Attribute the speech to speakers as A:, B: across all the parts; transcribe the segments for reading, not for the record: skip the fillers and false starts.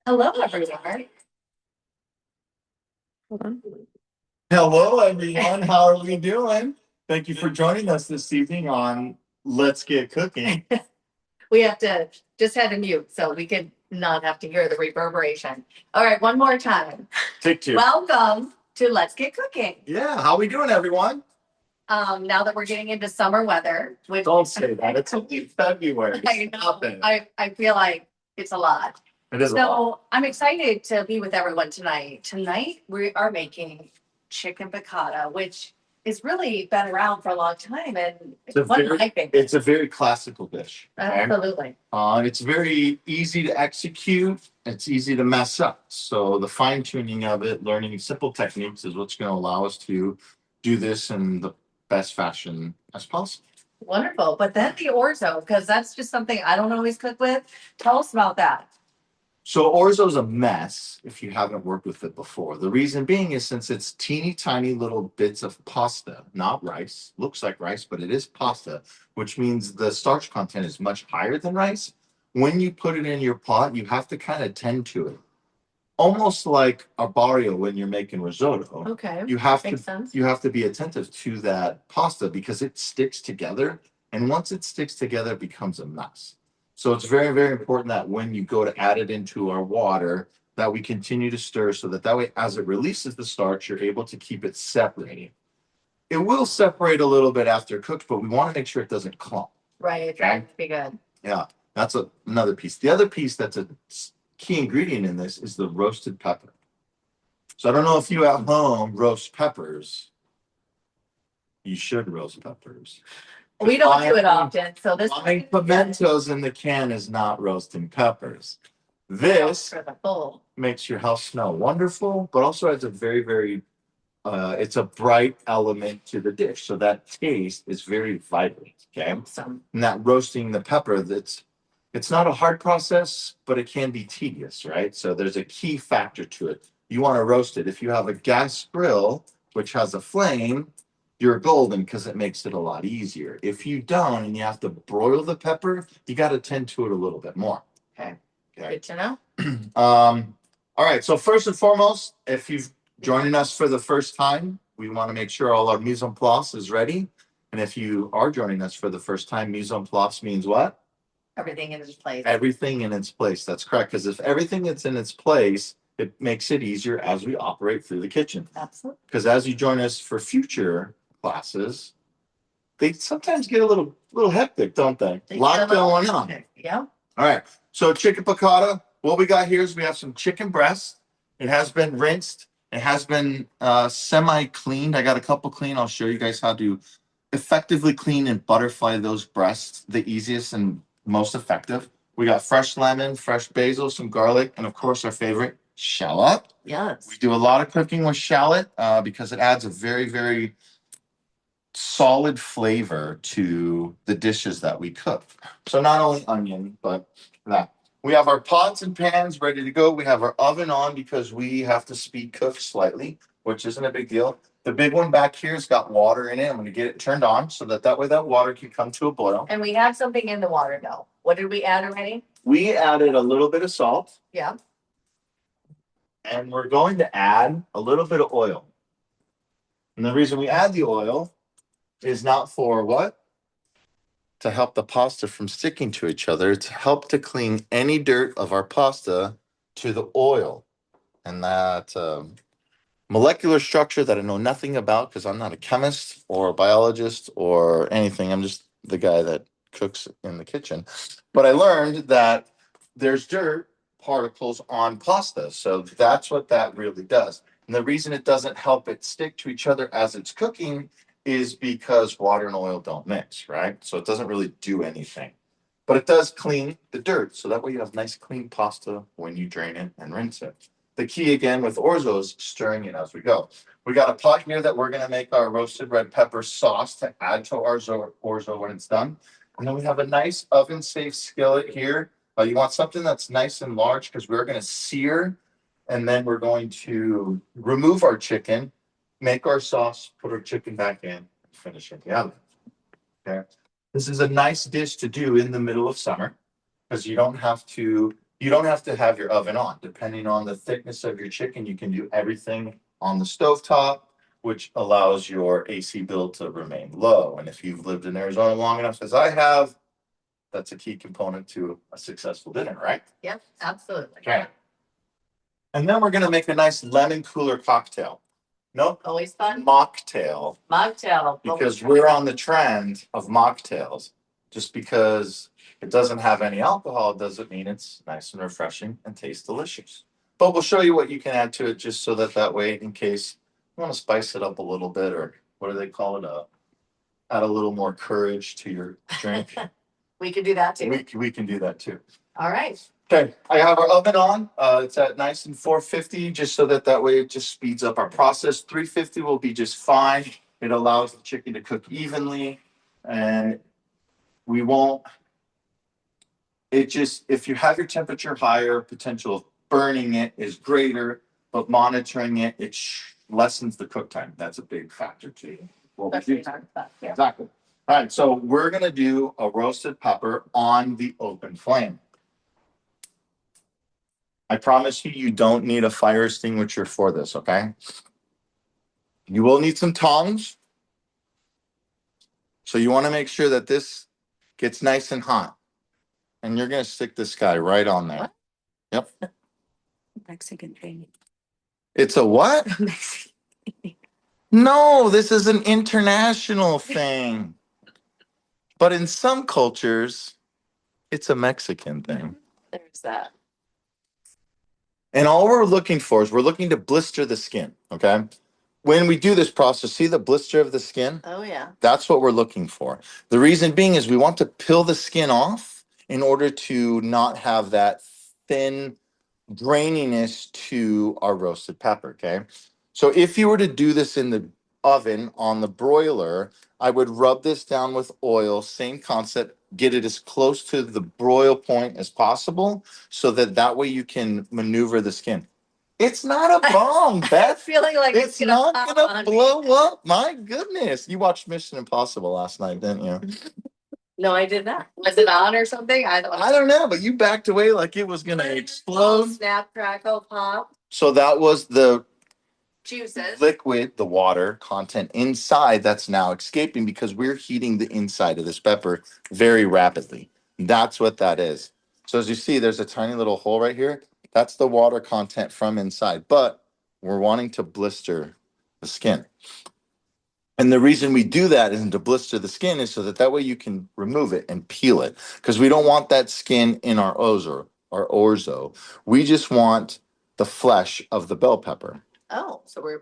A: Hello, everyone. Hold on.
B: Hello, everyone. How are we doing? Thank you for joining us this evening on Let's Get Cooking.
A: We have to just had to mute so we could not have to hear the reverberation. All right, one more time.
B: Take two.
A: Welcome to Let's Get Cooking.
B: Yeah, how we doing, everyone?
A: Now that we're getting into summer weather, which
B: Don't say that. It's only February.
A: I know,
B: Stop it.
A: I feel like it's a lot.
B: It is a lot.
A: So I'm excited to be with everyone tonight. Tonight we are making chicken piccata, which has really been around for a long time, and
B: It's a
A: one of
B: very-
A: my favorites.
B: It's a very classical dish. Okay?
A: Absolutely.
B: It's very easy to execute. It's easy to mess up. So the fine tuning of it, learning simple techniques is what's going to allow us to do this in the best fashion as possible.
A: Wonderful. But then the orzo, because that's just something I don't always cook with. Tell us about that.
B: So orzo's a mess if you haven't worked with it before. The reason being is since it's teeny tiny little bits of pasta, not rice. Looks like rice, but it is pasta, which means the starch content is much higher than rice. When you put it in your pot, you have to kind of tend to it. Almost like arborio when you're making risotto.
A: Okay.
B: You have
A: Makes
B: to
A: sense.
B: you have to be attentive to that pasta because it sticks together. And once it sticks together, it becomes a mess. So it's very, very important that when you go to add it into our water, that we continue to stir so that way, as it releases the starch, you're able to keep it separating. It will separate a little bit after cooked, but we want to make sure it doesn't clump.
A: Right. That would be good.
B: Yeah, that's another piece. The other piece that's a key ingredient in this is the roasted pepper. So I don't know if you at home roast peppers. You should roast peppers.
A: We don't do it often, so this
B: Buying pimentos in the can is not roasting peppers. This
A: for the full.
B: makes your house smell wonderful, but also adds a very, very it's a bright element to the dish. So that taste is very vibrant. Okay.
A: Awesome.
B: And that roasting the pepper, it's not a hard process, but it can be tedious, right? So there's a key factor to it. You want to roast it. If you have a gas grill, which has a flame, you're golden because it makes it a lot easier. If you don't and you have to broil the pepper, you got to tend to it a little bit more.
A: Okay. Good to know.
B: All right. So first and foremost, if you've joining us for the first time, we want to make sure all our mise en place is ready. And if you are joining us for the first time, mise en place means what?
A: Everything in its place.
B: Everything in its place. That's correct. Because if everything is in its place, it makes it easier as we operate through the kitchen.
A: Absolutely.
B: Because as you join us for future classes, they sometimes get a little hectic, don't they? A lot going on.
A: Yeah.
B: All right. So chicken piccata. What we got here is we have some chicken breast. It has been rinsed. It has been semi-cleaned. I got a couple clean. I'll show you guys how to effectively clean and butterfly those breasts, the easiest and most effective. We got fresh lemon, fresh basil, some garlic, and of course our favorite, shallot.
A: Yes.
B: We do a lot of cooking with shallot because it adds a very, very solid flavor to the dishes that we cook. So not only onion, but that. We have our pots and pans ready to go. We have our oven on because we have to speed cook slightly, which isn't a big deal. The big one back here has got water in it. I'm going to get it turned on so that way that water can come to a boil.
A: And we have something in the water though. What did we add already?
B: We added a little bit of salt.
A: Yeah.
B: And we're going to add a little bit of oil. And the reason we add the oil is not for what? To help the pasta from sticking to each other. It's help to clean any dirt of our pasta to the oil. And that molecular structure that I know nothing about because I'm not a chemist or a biologist or anything. I'm just the guy that cooks in the kitchen. But I learned that there's dirt particles on pasta. So that's what that really does. And the reason it doesn't help it stick to each other as it's cooking is because water and oil don't mix, right? So it doesn't really do anything. But it does clean the dirt. So that way you have nice clean pasta when you drain it and rinse it. The key again with orzo is stirring it as we go. We got a pot here that we're going to make our roasted red pepper sauce to add to our orzo when it's done. And then we have a nice oven safe skillet here. You want something that's nice and large because we're going to sear and then we're going to remove our chicken, make our sauce, put our chicken back in, and finish it in the oven. Okay. This is a nice dish to do in the middle of summer because you don't have to You don't have to have your oven on. Depending on the thickness of your chicken, you can do everything on the stovetop, which allows your AC bill to remain low. And if you've lived in Arizona long enough as I have, that's a key component to a successful dinner, right?
A: Yep, absolutely.
B: Okay. And then we're gonna make a nice lemon cooler cocktail. No,
A: Always fun.
B: mocktail,
A: Mocktail.
B: because we're on the trend of mocktails. Just because it doesn't have any alcohol doesn't mean it's nice and refreshing and tastes delicious. But we'll show you what you can add to it just so that way, in case you want to spice it up a little bit, or what do they call it? Add a little more courage to your drink.
A: We could do that too.
B: We can do that too.
A: All right.
B: Okay, I have our oven on. It's at nice and 450, just so that way it just speeds up our process. 350 will be just fine. It allows the chicken to cook evenly, and we won't. It just, if you have your temperature higher, potential of burning it is greater, but monitoring it, lessens the cook time. That's a big factor too.
A: Especially hard stuff, yeah.
B: Exactly. All right, so we're gonna do a roasted pepper on the open flame. I promise you, you don't need a fire extinguisher for this, okay? You will need some tongs. So you want to make sure that this gets nice and hot. And you're going to stick this guy right on there. Yep.
C: Mexican thing.
B: It's a what? No, this is an international thing. But in some cultures, it's a Mexican thing.
A: There's that.
B: And all we're looking for is we're looking to blister the skin, okay? When we do this process, see the blister of the skin?
A: Oh, yeah.
B: That's what we're looking for. The reason being is we want to peel the skin off in order to not have that thin graininess to our roasted pepper, okay? So if you were to do this in the oven on the broiler, I would rub this down with oil, same concept, get it as close to the broil point as possible so that way you can maneuver the skin. It's not a bomb,
A: I'm
B: Beth.
A: feeling like
B: It's not
A: pop
B: gonna
A: on me.
B: blow up. My goodness. You watched Mission Impossible last night, didn't you?
A: No, I did not. Was it on or something? I
B: don't know, but you backed away like it was gonna explode.
A: Snap, crackle, pop.
B: So that was the
A: Juices.
B: liquid, the water content inside that's now escaping because we're heating the inside of this pepper very rapidly. That's what that is. So as you see, there's a tiny little hole right here. That's the water content from inside, but we're wanting to blister the skin. And the reason we do that isn't to blister the skin is so that way you can remove it and peel it, because we don't want that skin in our orzo. We just want the flesh of the bell pepper.
A: Oh, so we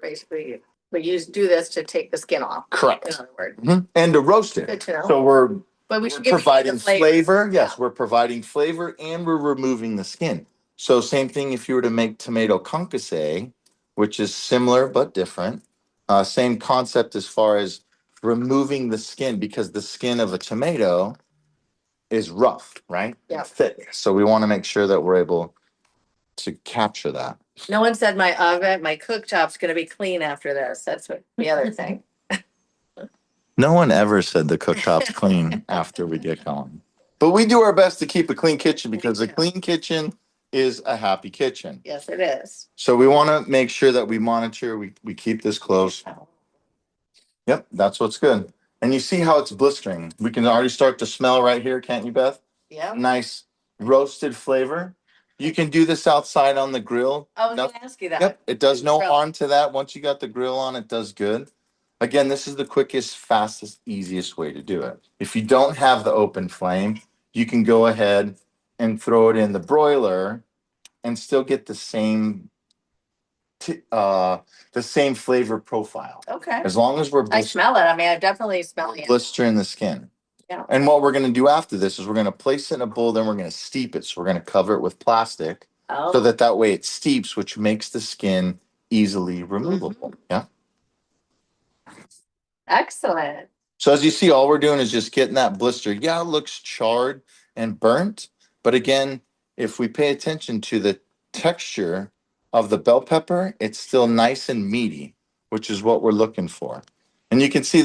A: do this to take the skin off.
B: Correct.
A: In other words.
B: Mhm. And to roast it.
A: Good to know.
B: So
A: But we
B: we're
A: should give
B: providing
A: the
B: flavor. Yes,
A: Yeah.
B: we're providing flavor and we're removing the skin. So same thing if you were to make tomato concasse, which is similar but different. Same concept as far as removing the skin, because the skin of a tomato is rough, right?
A: Yeah.
B: Thick. So we want to make sure that we're able to capture that.
A: No one said my oven, my cooktop's gonna be clean after this. That's what the other thing.
B: No one ever said the cooktop's clean after we get going. But we do our best to keep a clean kitchen because a clean kitchen is a happy kitchen.
A: Yes, it is.
B: So we want to make sure that we monitor, we keep this close. Yep, that's what's good. And you see how it's blistering. We can already start to smell right here, can't you, Beth?
A: Yeah.
B: Nice roasted flavor. You can do this outside on the grill.
A: I was gonna ask you that.
B: Yep, it does no
A: Grill.
B: harm to that. Once you got the grill on, it does good. Again, this is the quickest, fastest, easiest way to do it. If you don't have the open flame, you can go ahead and throw it in the broiler and still get the same flavor profile.
A: Okay.
B: As long as we're
A: I smell it. I mean, I definitely smell it.
B: blistering the skin.
A: Yeah.
B: And what we're going to do after this is we're going to place it in a bowl, then we're going to steep it. So we're going to cover it with plastic so that way it steeps, which makes the skin easily removable. Yeah.
A: Excellent.
B: So as you see, all we're doing is just getting that blister. Yeah, it looks charred and burnt. But again, if we pay attention to the texture of the bell pepper, it's still nice and meaty, which is what we're looking for. And you can see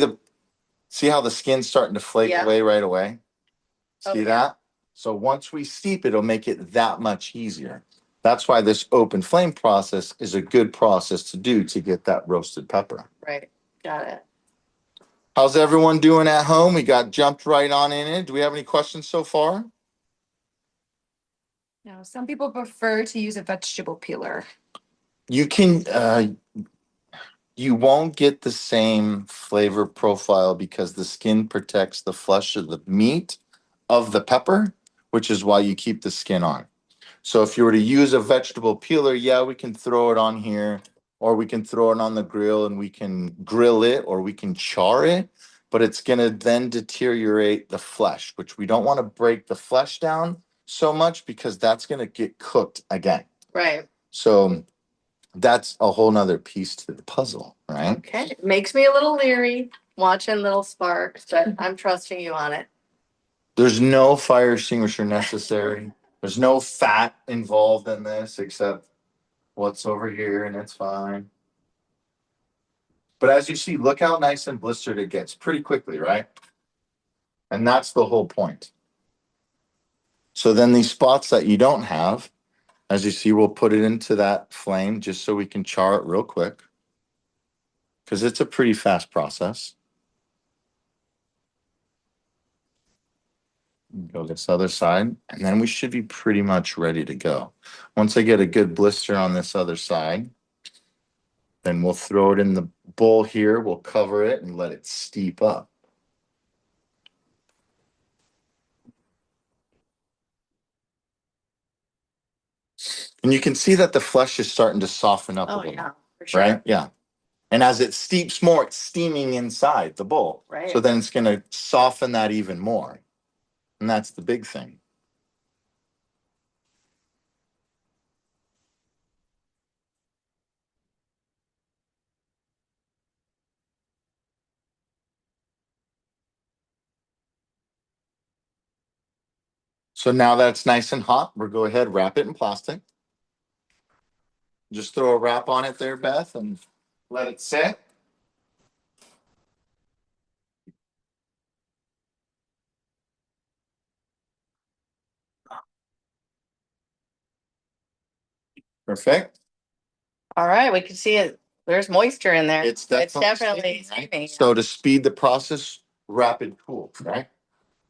B: how the skin's starting to flake
A: Yeah.
B: away right away. See
A: Oh, yeah.
B: that? So once we steep it, it'll make it that much easier. That's why this open flame process is a good process to do to get that roasted pepper.
A: Right. Got it.
B: How's everyone doing at home? We got jumped right on in it. Do we have any questions so far?
C: Now, some people prefer to use a vegetable peeler.
B: You can, you won't get the same flavor profile because the skin protects the flesh of the meat of the pepper, which is why you keep the skin on. So if you were to use a vegetable peeler, yeah, we can throw it on here, or we can throw it on the grill and we can grill it, or we can char it, but it's going to then deteriorate the flesh, which we don't want to break the flesh down so much because that's going to get cooked again.
A: Right.
B: So that's a whole nother piece to the puzzle, right?
A: Okay. It makes me a little leery watching little sparks, but I'm trusting you on it.
B: There's no fire extinguisher necessary. There's no fat involved in this except what's over here, and it's fine. But as you see, look how nice and blistered it gets pretty quickly, right? And that's the whole point. So then these spots that you don't have, as you see, we'll put it into that flame just so we can char it real quick. Because it's a pretty fast process. Go this other side, and then we should be pretty much ready to go. Once I get a good blister on this other side, then we'll throw it in the bowl here. We'll cover it and let it steep up. And you can see that the flesh is starting to soften up a
A: Oh,
B: little,
A: yeah, for sure.
B: right? Yeah. And as it steeps more, it's steaming inside the bowl.
A: Right.
B: So then it's going to soften that even more. And that's the big thing. So now that it's nice and hot, we'll go ahead, wrap it in plastic. Just throw a wrap on it there, Beth, and let it sit. Perfect.
A: All right. We can see it. There's moisture in there.
B: It's definitely
A: steaming.
B: So to speed the process, rapid cool, right?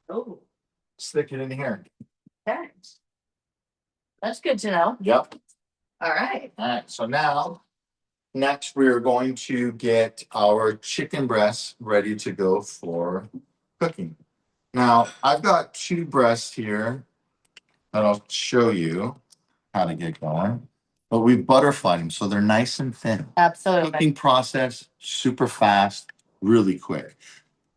A: Oh,
B: Stick it in here.
A: okay. That's good to know.
B: Yep.
A: All right.
B: All right. So now, next we are going to get our chicken breasts ready to go for cooking. Now, I've got 2 breasts here that I'll show you how to get going. But we've butterflied them so they're nice and thin.
A: Absolutely.
B: Cooking process, super fast, really quick.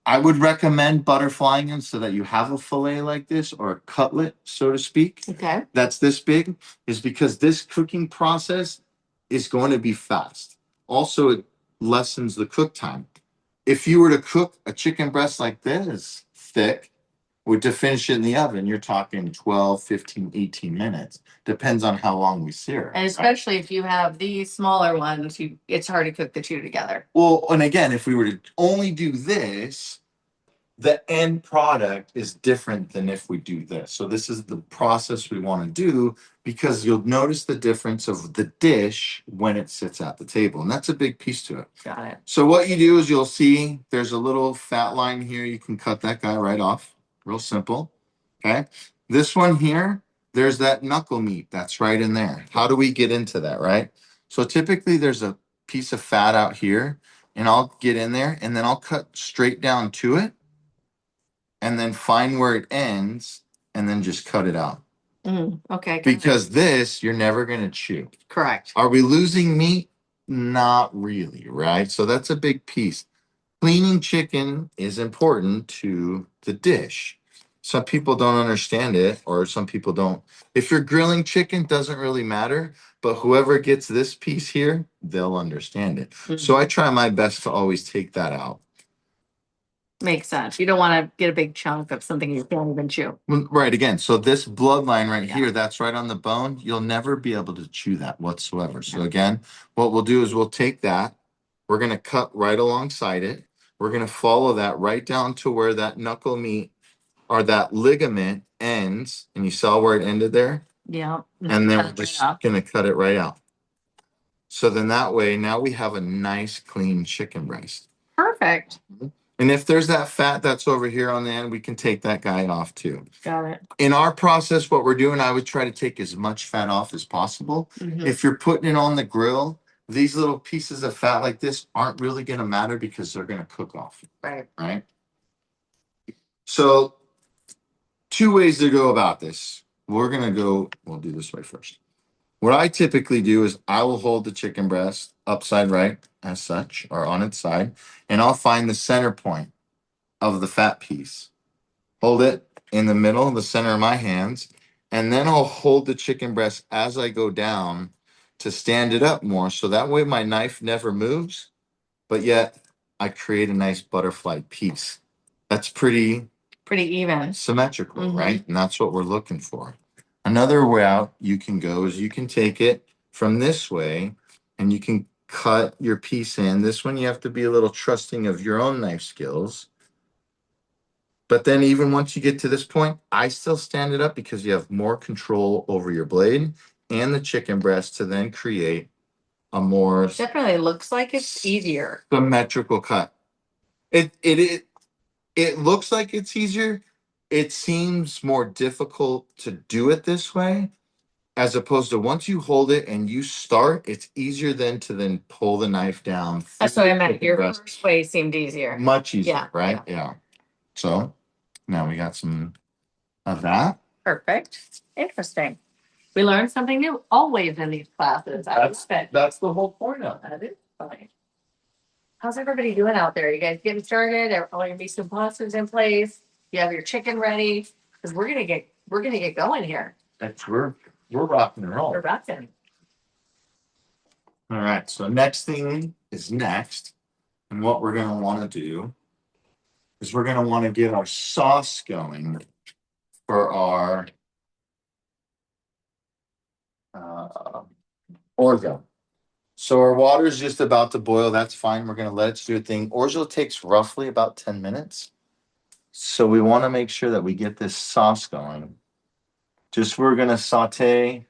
B: I would recommend butterflying them so that you have a fillet like this or a cutlet, so to speak,
A: Okay.
B: that's this big, is because this cooking process is going to be fast. Also, it lessens the cook time. If you were to cook a chicken breast like this, thick, to finish it in the oven, you're talking 12, 15, 18 minutes. Depends on how long we sear it.
A: And especially if you have these smaller ones, it's hard to cook the two together.
B: Well, and again, if we were to only do this, the end product is different than if we do this. So this is the process we want to do because you'll notice the difference of the dish when it sits at the table. And that's a big piece to it.
A: Got it.
B: So what you do is you'll see there's a little fat line here. You can cut that guy right off. Real simple. Okay. This one here, there's that knuckle meat that's right in there. How do we get into that, right? So typically there's a piece of fat out here, and I'll get in there and then I'll cut straight down to it and then find where it ends and then just cut it out.
A: Okay.
B: Because this you're never going to chew.
A: Correct.
B: Are we losing meat? Not really, right? So that's a big piece. Cleaning chicken is important to the dish. Some people don't understand it, or some people don't. If you're grilling chicken, doesn't really matter, but whoever gets this piece here, they'll understand it. So I try my best to always take that out.
A: Makes sense. You don't want to get a big chunk of something you can't even chew.
B: Well, right, again, so this bloodline right
A: Yeah.
B: here, that's right on the bone. You'll never be able to chew that whatsoever. So again, what we'll do is we'll take that. We're going to cut right alongside it. We're going to follow that right down to where that knuckle meat or that ligament ends, and you saw where it ended there,
D: Yeah.
B: and then
D: Cut
B: we're
D: it
B: just
D: right off.
B: gonna cut it right out. So then that way, now we have a nice clean chicken breast.
C: Perfect.
B: And if there's that fat that's over here on the end, we can take that guy off too.
D: Got it.
B: In our process, what we're doing, I would try to take as much fat off as possible.
D: Mhm.
B: If you're putting it on the grill, these little pieces of fat like this aren't really gonna matter because they're gonna cook off,
D: Right.
B: right? So 2 ways to go about this. We'll do this way first. What I typically do is I will hold the chicken breast upside right as such, or on its side, and I'll find the center point of the fat piece. Hold it in the middle, the center of my hands, and then I'll hold the chicken breast as I go down to stand it up more. So that way my knife never moves, but yet I create a nice butterfly piece. That's pretty
D: Pretty even.
B: symmetrical,
D: Mhm.
B: right? And that's what we're looking for. Another route you can go is you can take it from this way and you can cut your piece in. This one, you have to be a little trusting of your own knife skills. But then, even once you get to this point, I still stand it up because you have more control over your blade and the chicken breast to then create a more
D: Definitely looks like it's easier.
B: symmetrical cut. It looks like it's easier. It seems more difficult to do it this way, as opposed to once you hold it and you start, it's easier then pull the knife down.
D: That's what I meant.
B: Chicken
D: Your
B: breast.
D: first way seemed easier.
B: Much easier,
D: Yeah,
B: right? Yeah. So now we got some of that.
D: Perfect. Interesting. We learned something new always in these classes. I love it.
B: That's the whole point of it.
D: That is funny. How's everybody doing out there? You guys getting started? Are all your meat and pastas in place? You have your chicken ready? Because we're gonna get going here.
B: We're rocking and
D: We're
B: rolling.
D: rocking.
B: All right. So next thing is next. And what we're gonna want to do is we're gonna want to get our sauce going for our orzo. So our water is just about to boil. That's fine. We're gonna let it do a thing. Orzo takes roughly about 10 minutes. So we want to make sure that we get this sauce going. We're gonna saute,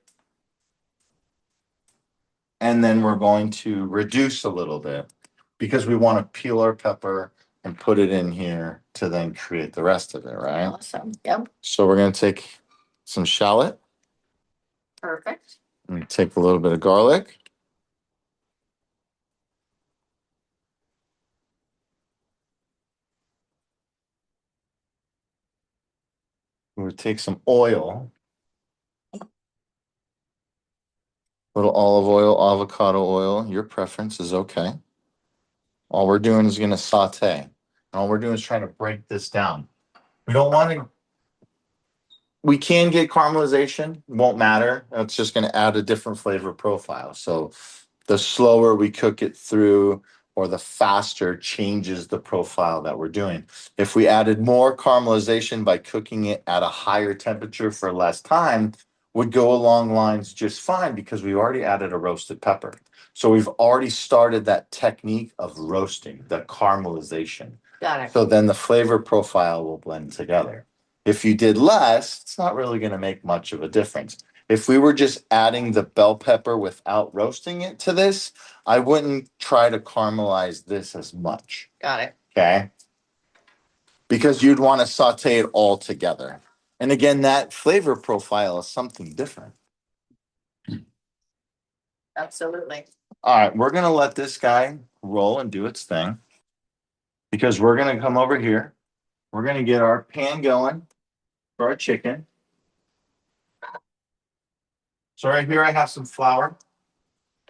B: and then we're going to reduce a little bit because we want to peel our pepper and put it in here to then create the rest of it, right?
D: Awesome. Yep.
B: So we're gonna take some shallot
D: Perfect.
B: and take a little bit of garlic. We'll take some oil, little olive oil, avocado oil. Your preference is okay. All we're doing is gonna saute. All we're doing is trying to break this down. We don't want to. We can get caramelization. Won't matter. It's just going to add a different flavor profile. So the slower we cook it through or the faster changes the profile that we're doing. If we added more caramelization by cooking it at a higher temperature for less time, would go along lines just fine because we already added a roasted pepper. So we've already started that technique of roasting, the caramelization.
D: Got it.
B: So then the flavor profile will blend together. If you did less, it's not really going to make much of a difference. If we were just adding the bell pepper without roasting it to this, I wouldn't try to caramelize this as much.
D: Got it.
B: Okay. Because you'd want to saute it all together. And again, that flavor profile is something different.
D: Absolutely.
B: All right. We're going to let this guy roll and do its thing because we're going to come over here. We're going to get our pan going for our chicken. So right here, I have some flour.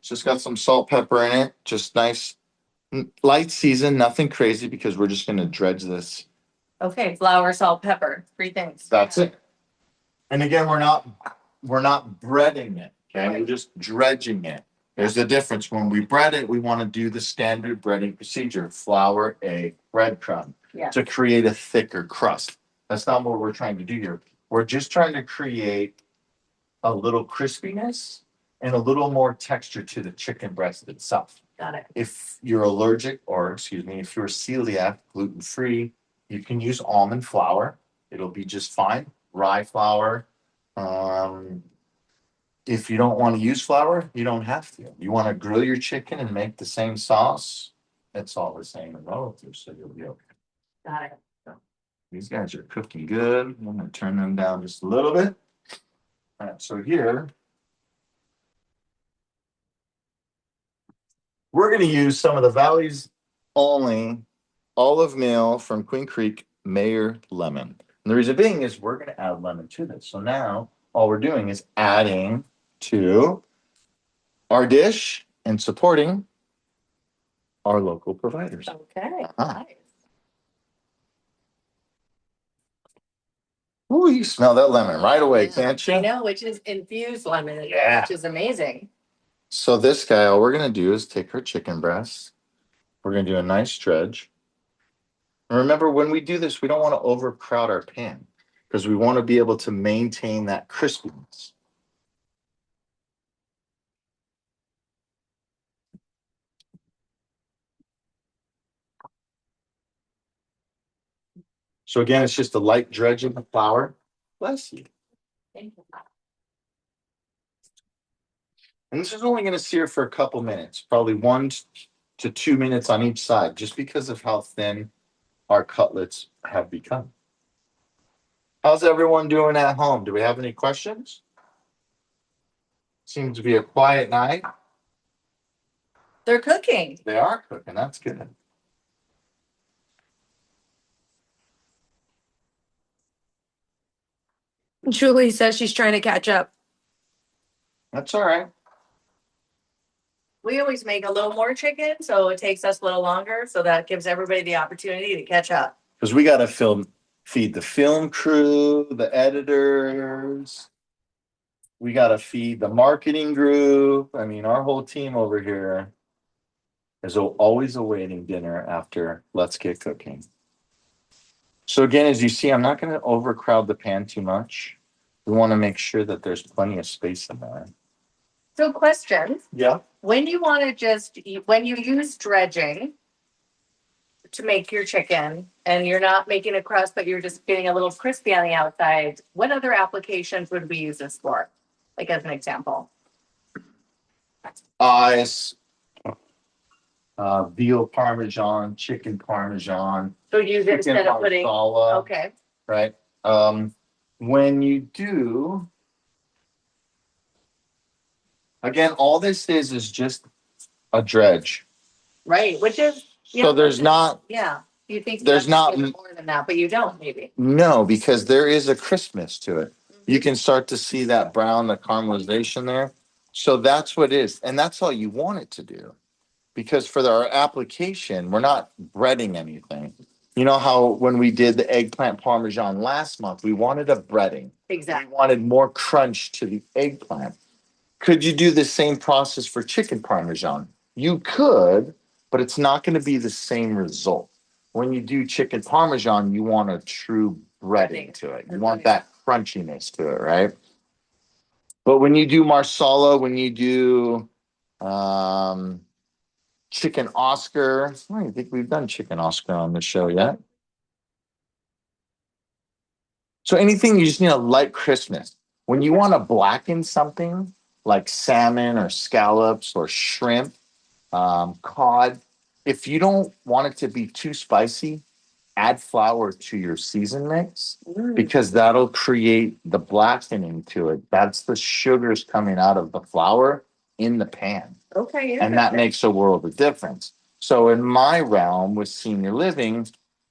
B: Just got some salt, pepper in it. Just nice, light season, nothing crazy because we're just going to dredge this.
D: Okay. Flour, salt, pepper. 3 things.
B: That's it. And again, we're not breading it. Okay, we're just dredging it. There's a difference. When we bread it, we want to do the standard breading procedure: flour, egg, breadcrumb,
D: Yeah.
B: to create a thicker crust. That's not what we're trying to do here. We're just trying to create a little crispiness and a little more texture to the chicken breast itself.
D: Got it.
B: If you're allergic, or excuse me, if you're celiac, gluten-free, you can use almond flour. It'll be just fine. rye flour. If you don't want to use flour, you don't have to. You want to grill your chicken and make the same sauce, it's all the same in relative, so you'll be okay.
D: Got it.
B: These guys are cooking good. I'm gonna turn them down just a little bit. All right, so here we're gonna use some of the Valley's only olive meal from Queen Creek Mayor Lemon. And the reason being is we're gonna add lemon to this. So now all we're doing is adding to our dish and supporting our local providers.
D: Okay.
B: Ah.
D: Nice.
B: Ooh, you smell that lemon right away,
D: Yeah,
B: can't
D: I
B: you?
D: know, which is infused lemon, in there,
B: Yeah.
D: which is amazing.
B: So this guy, all we're gonna do is take our chicken breast. We're gonna do a nice dredge. And remember, when we do this, we don't want to overcrowd our pan because we want to be able to maintain that crispiness. So again, it's just a light dredging of flour. Bless you.
D: Thank you.
B: And this is only going to sear for a couple minutes, probably 1 to 2 minutes on each side, just because of how thin our cutlets have become. How's everyone doing at home? Do we have any questions? Seems to be a quiet night.
D: They're cooking.
B: They are cooking. That's good.
C: Julie says she's trying to catch up.
B: That's all right.
D: We always make a little more chicken, so it takes us a little longer. So that gives everybody the opportunity to catch up.
B: Because we got to feed the film crew, the editors. We got to feed the marketing group. I mean, our whole team over here is always awaiting dinner after Let's Get Cooking. So again, as you see, I'm not going to overcrowd the pan too much. We want to make sure that there's plenty of space in there.
D: So question,
B: Yeah.
D: when you want to when you use dredging to make your chicken and you're not making a crust, but you're just getting a little crispy on the outside, what other applications would we use this for? Like as an example.
B: Eyes, veal parmesan, chicken parmesan,
D: So use it
B: chicken
D: instead of putting,
B: marsala,
D: okay,
B: right? When you do, again, all this is just a dredge.
D: right, which is, you
B: So
D: know,
B: there's not,
D: yeah, you think
B: there's not-
D: more than that, but you don't maybe.
B: no, because there is a crispness to it. You can start to see that brown, the caramelization there. So that's what it is. And that's all you want it to do. Because for our application, we're not breading anything. You know how when we did the eggplant parmesan last month, we wanted a breading. We
D: Exactly.
B: wanted more crunch to the eggplant. Could you do the same process for chicken parmesan? You could, but it's not going to be the same result. When you do chicken parmesan, you want a true breading to it. You want that crunchiness to it, right? But when you do marsala, when you do chicken Oscar, I don't think we've done chicken Oscar on the show yet. So anything you just need a light crispness. When you want to blacken something like salmon or scallops or shrimp, cod, if you don't want it to be too spicy, add flour to your season mix because that'll create the blackening to it. That's the sugars coming out of the flour in the pan.
D: Okay.
B: And that makes a world of difference. So in my realm with senior living,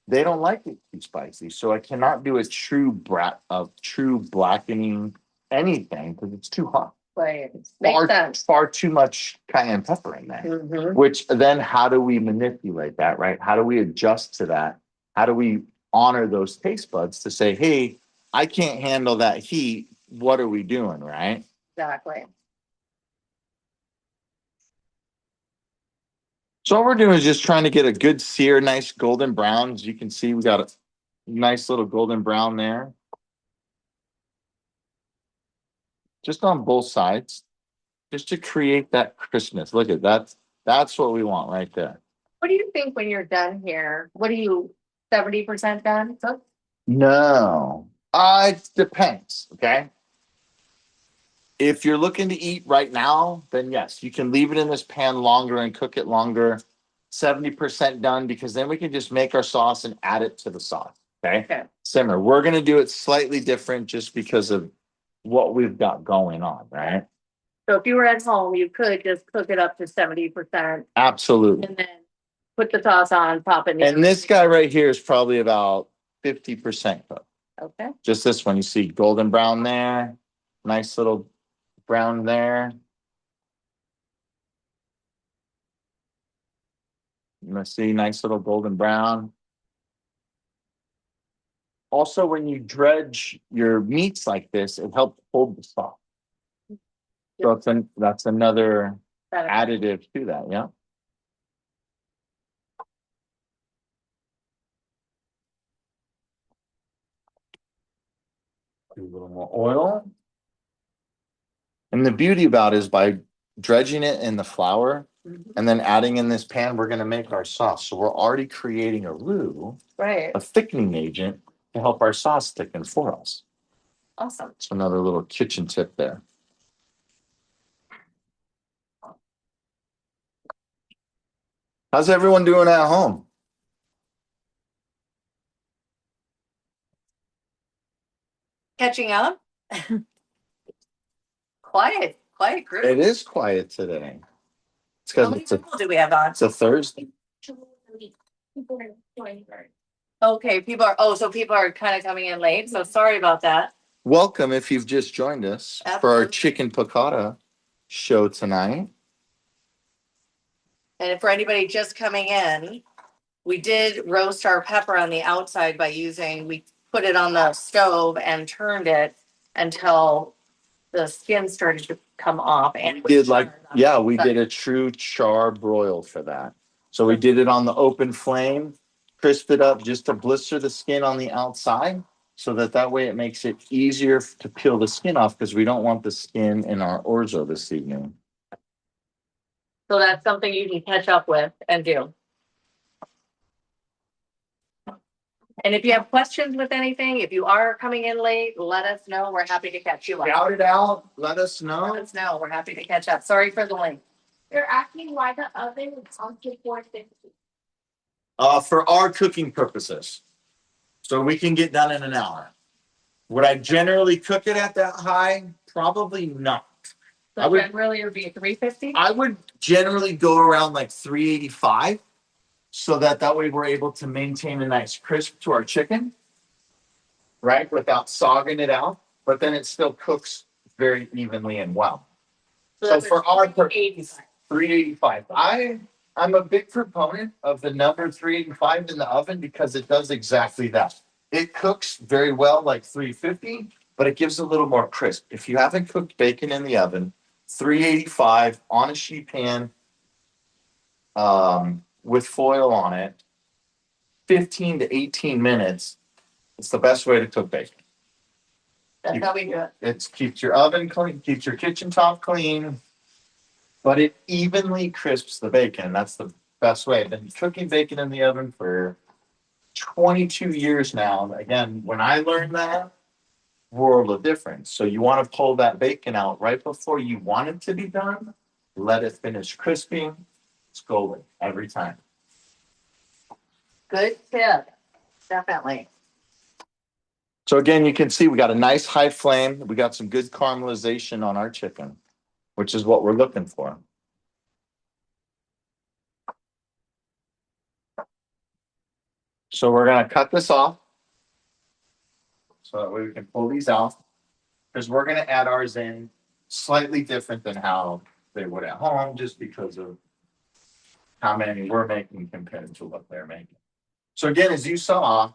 B: they don't like it too spicy. So I cannot do a true blackening anything because it's too hot.
D: Right. Makes sense.
B: Far too much cayenne pepper in there.
D: Mhm.
B: Which then how do we manipulate that, right? How do we adjust to that? How do we honor those taste buds to say, hey, I can't handle that heat. What are we doing, right?
D: Exactly.
B: So all we're doing is just trying to get a good sear, nice golden brown. As you can see, we got a nice little golden brown there. Just on both sides, just to create that crispness. Look at that. That's what we want right there.
D: What do you think when you're done here? What are you 70% done? So
B: No, It depends, okay? If you're looking to eat right now, then yes, you can leave it in this pan longer and cook it longer. 70% done, because then we can just make our sauce and add it to the sauce. Okay.
D: Okay.
B: Simmer. We're gonna do it slightly different just because of what we've got going on, right?
D: So if you were at home, you could just cook it up to 70%
B: Absolutely.
D: and then put the sauce on, pop it in.
B: And this guy right here is probably about 50% cooked.
D: Okay.
B: Just this one, you see golden brown there, nice little brown there. You must see nice little golden brown. Also, when you dredge your meats like this, it helps hold the sauce. So that's another additive to that, yeah. Do a little more oil. And the beauty about it is by dredging it in the flour and then adding in this pan, we're gonna make our sauce. So we're already creating a roux,
D: Right.
B: a thickening agent to help our sauce thicken for us.
D: Awesome.
B: So another little kitchen tip there. How's everyone doing at home?
A: Catching up? Quiet group.
B: It is quiet today. It's
A: How
B: because
A: many people do we have on?
B: it's a Thursday.
A: Okay, so people are kind of coming in late, so sorry about that.
B: Welcome if you've just joined us for our
A: Absolutely.
B: chicken piccata show tonight.
A: And for anybody just coming in, we did roast our pepper on the outside we put it on the stove and turned it until the skin started to come off. And
B: We did a true char broil for that. So we did it on the open flame, crisp it up just to blister the skin on the outside, so that way it makes it easier to peel the skin off, because we don't want the skin in our orzo this evening.
D: So that's something you can catch up with and do. And if you have questions with anything, if you are coming in late, let us know. We're happy to catch you up.
B: Shout it out, let us
A: Let
B: know.
A: us know. We're happy to catch up. Sorry for the link.
E: They're asking why the oven is on to 450.
B: For our cooking purposes. So we can get done in an hour. Would I generally cook it at that high? Probably not. I
D: So
B: would-
D: generally it would be 350.
B: I would generally go around like 385, so that way we're able to maintain a nice crisp to our chicken, right? Without sogging it out, but then it still cooks very evenly and well. So for our
D: 85.
B: 385. I'm a big proponent of the number 385 in the oven, because it does exactly that. It cooks very well like 350, but it gives a little more crisp. If you haven't cooked bacon in the oven, 385 on a sheet pan, with foil on it, 15 to 18 minutes. It's the best way to cook bacon.
A: That's how we do it.
B: It keeps your oven clean, keeps your kitchen top clean, but it evenly crisps the bacon. That's the best way. I've been cooking bacon in the oven for 22 years now. Again, when I learned that, world of difference. So you want to pull that bacon out right before you want it to be done. Let it finish crisping. It's golden every time.
A: Good tip. Definitely.
B: So again, you can see we got a nice high flame. We got some good caramelization on our chicken, which is what we're looking for. So we're gonna cut this off, so that way we can pull these out, because we're gonna add ours in slightly different than how they would at home, just because of how many we're making compared to what they're making. So again, as you saw,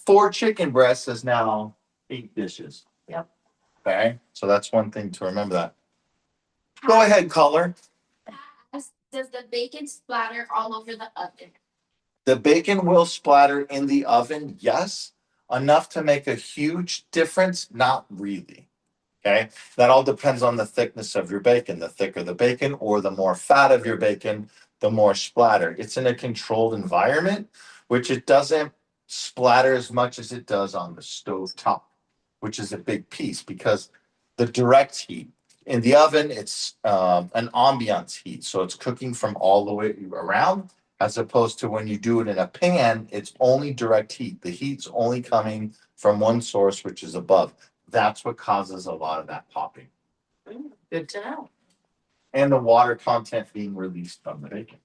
B: 4 chicken breasts is now 8 dishes.
A: Yep.
B: Okay, so that's one thing to remember that. Go ahead, caller.
E: Does the bacon splatter all over the oven?
B: The bacon will splatter in the oven, yes. Enough to make a huge difference? Not really. Okay, that all depends on the thickness of your bacon. The thicker the bacon or the more fat of your bacon, the more splatter. It's in a controlled environment, which it doesn't splatter as much as it does on the stove top, which is a big piece because the direct heat in the oven, it's an ambiance heat. So it's cooking from all the way around, as opposed to when you do it in a pan, it's only direct heat. The heat's only coming from one source, which is above. That's what causes a lot of that popping.
A: Good to know.
B: And the water content being released from the bacon.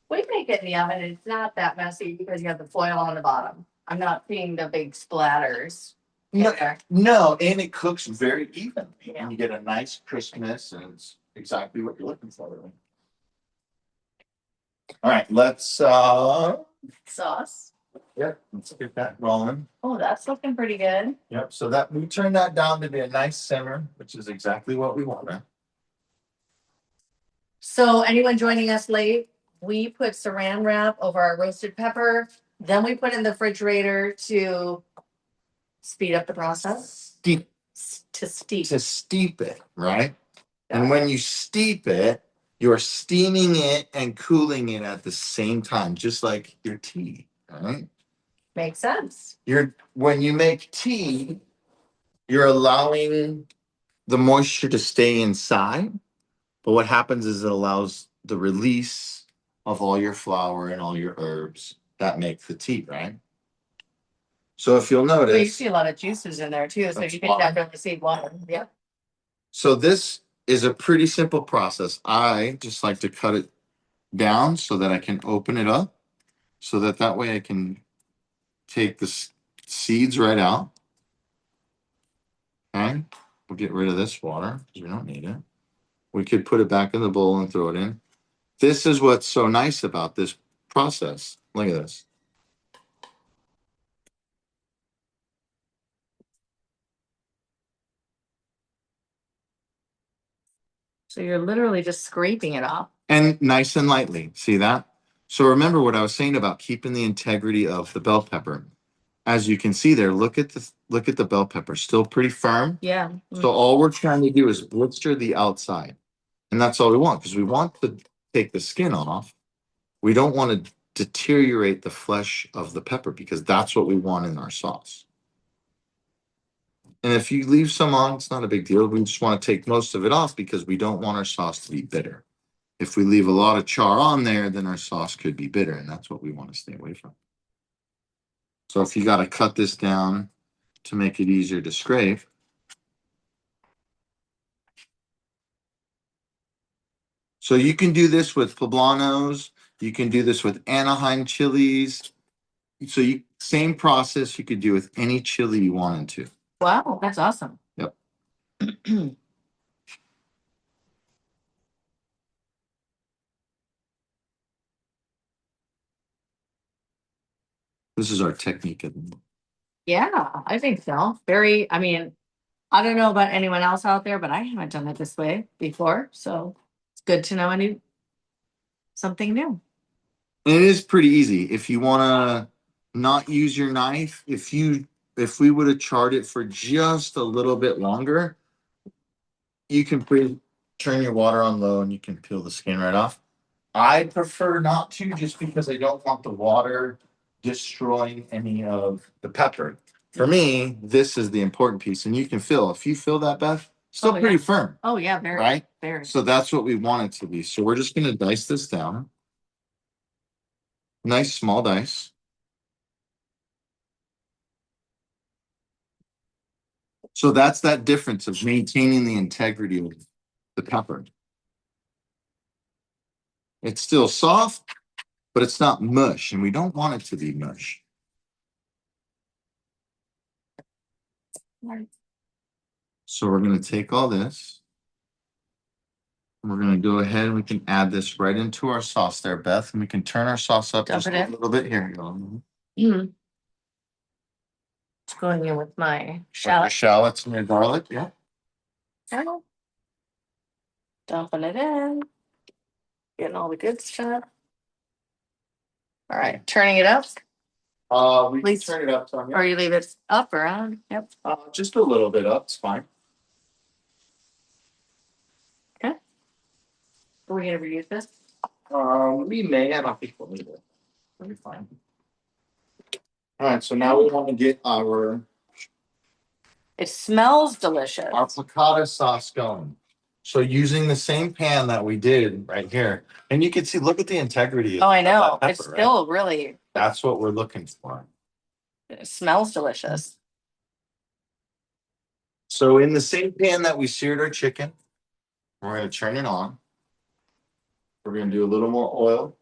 A: We make it in the oven. It's not that messy because you have the foil on the bottom. I'm not seeing the big splatters.
B: No,
A: Okay.
B: no, and it cooks very evenly.
A: Yeah.
B: And you get a nice crispness, and it's exactly what you're looking for. Really. All right, let's
A: Sauce.
B: let's get that rolling.
A: Oh, that's looking pretty good.
B: Yep. So that we turn that down to be a nice simmer, which is exactly what we want.
A: So anyone joining us late, we put saran wrap over our roasted pepper. Then we put it in the refrigerator to speed up the process.
B: Steep
A: To steep.
B: to steep it, right? And when you steep it, you're steaming it and cooling it at the same time, just like your tea, right?
A: Makes sense.
B: When you make tea, you're allowing the moisture to stay inside. But what happens is it allows the release of all your flour and all your herbs that make the tea, right? So if you'll
A: But you
B: notice,
A: see a lot of juices in there too, so
B: That's
A: you can
B: water.
A: definitely see water. Yep.
B: so this is a pretty simple process. I just like to cut it down so that I can open it up, so that way I can take the seeds right out. Okay, we'll get rid of this water because we don't need it. We could put it back in the bowl and throw it in. This is what's so nice about this process. Look at this.
A: So you're literally just scraping it off.
B: And nice and lightly. See that? So remember what I was saying about keeping the integrity of the bell pepper. As you can see there, look at the bell pepper, still pretty firm.
A: Yeah.
B: So all we're trying to do is blister the outside. And that's all we want, because we want to take the skin off. We don't want to deteriorate the flesh of the pepper, because that's what we want in our sauce. And if you leave some on, it's not a big deal. We just want to take most of it off because we don't want our sauce to be bitter. If we leave a lot of char on there, then our sauce could be bitter, and that's what we want to stay away from. So if you got to cut this down to make it easier to scrape. So you can do this with poblanos. You can do this with Anaheim chilies. So same process you could do with any chili you wanted to.
A: Wow, that's awesome.
B: Yep. This is our technique.
A: Yeah, I think so. Very, I mean, I don't know about anyone else out there, but I haven't done it this way before. So it's good to know something new.
B: It is pretty easy. If you want to not use your knife, if we would have charred it for just a little bit longer, you can turn your water on low and you can peel the skin right off. I prefer not to, just because I don't want the water destroying any of the pepper. For me, this is the important piece, and you can feel. If you feel that, Beth, still
A: Oh,
B: pretty
A: yeah.
B: firm,
A: Oh yeah, very,
B: right?
A: very.
B: So that's what we want it to be. So we're just going to dice this down. Nice small dice. So that's that difference of maintaining the integrity of the pepper. It's still soft, but it's not mush, and we don't want it to be mush. So we're going to take all this. We're going to go ahead and we can add this right into our sauce there, Beth, and we can turn our sauce up
A: Dump
B: just
A: it
B: a
A: in.
B: little bit here. You go.
A: Mhm. It's going in with my
B: Your
A: shallot.
B: shallots and your garlic, yeah.
A: Oh. Dumping it in. Getting all the good stuff. All right, turning it up,
B: We can
A: Please.
B: turn it up, Tanya.
A: or you leave it up or on. Yep.
B: Just a little bit up, it's fine.
A: Are we gonna reuse this?
B: We may, I don't think we'll need it. It'll be fine. All right, so now we want to get our
A: It smells delicious.
B: piccata sauce going. So using the same pan that we did right here, and you can see, look at the integrity of
A: Oh, I
B: of
A: know.
B: that
A: It's
B: pepper, right?
A: still really,
B: That's what we're looking for.
A: it smells delicious.
B: So in the same pan that we seared our chicken, we're gonna turn it on. We're gonna do a little more oil.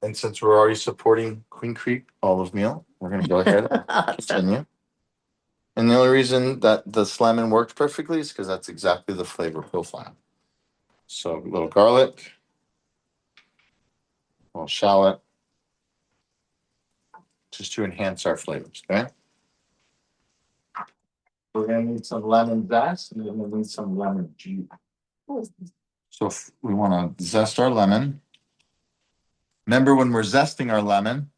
B: And since we're already supporting Queen Creek olive meal, we're gonna go ahead and
A: Awesome.
B: continue. And the only reason that this lemon worked perfectly is because that's exactly the flavor profile. So a little garlic, a little shallot, just to enhance our flavors, okay? We're gonna need some lemon zest and then we'll need some lemon juice. So if we wanna zest our lemon. Remember, when we're zesting our lemon,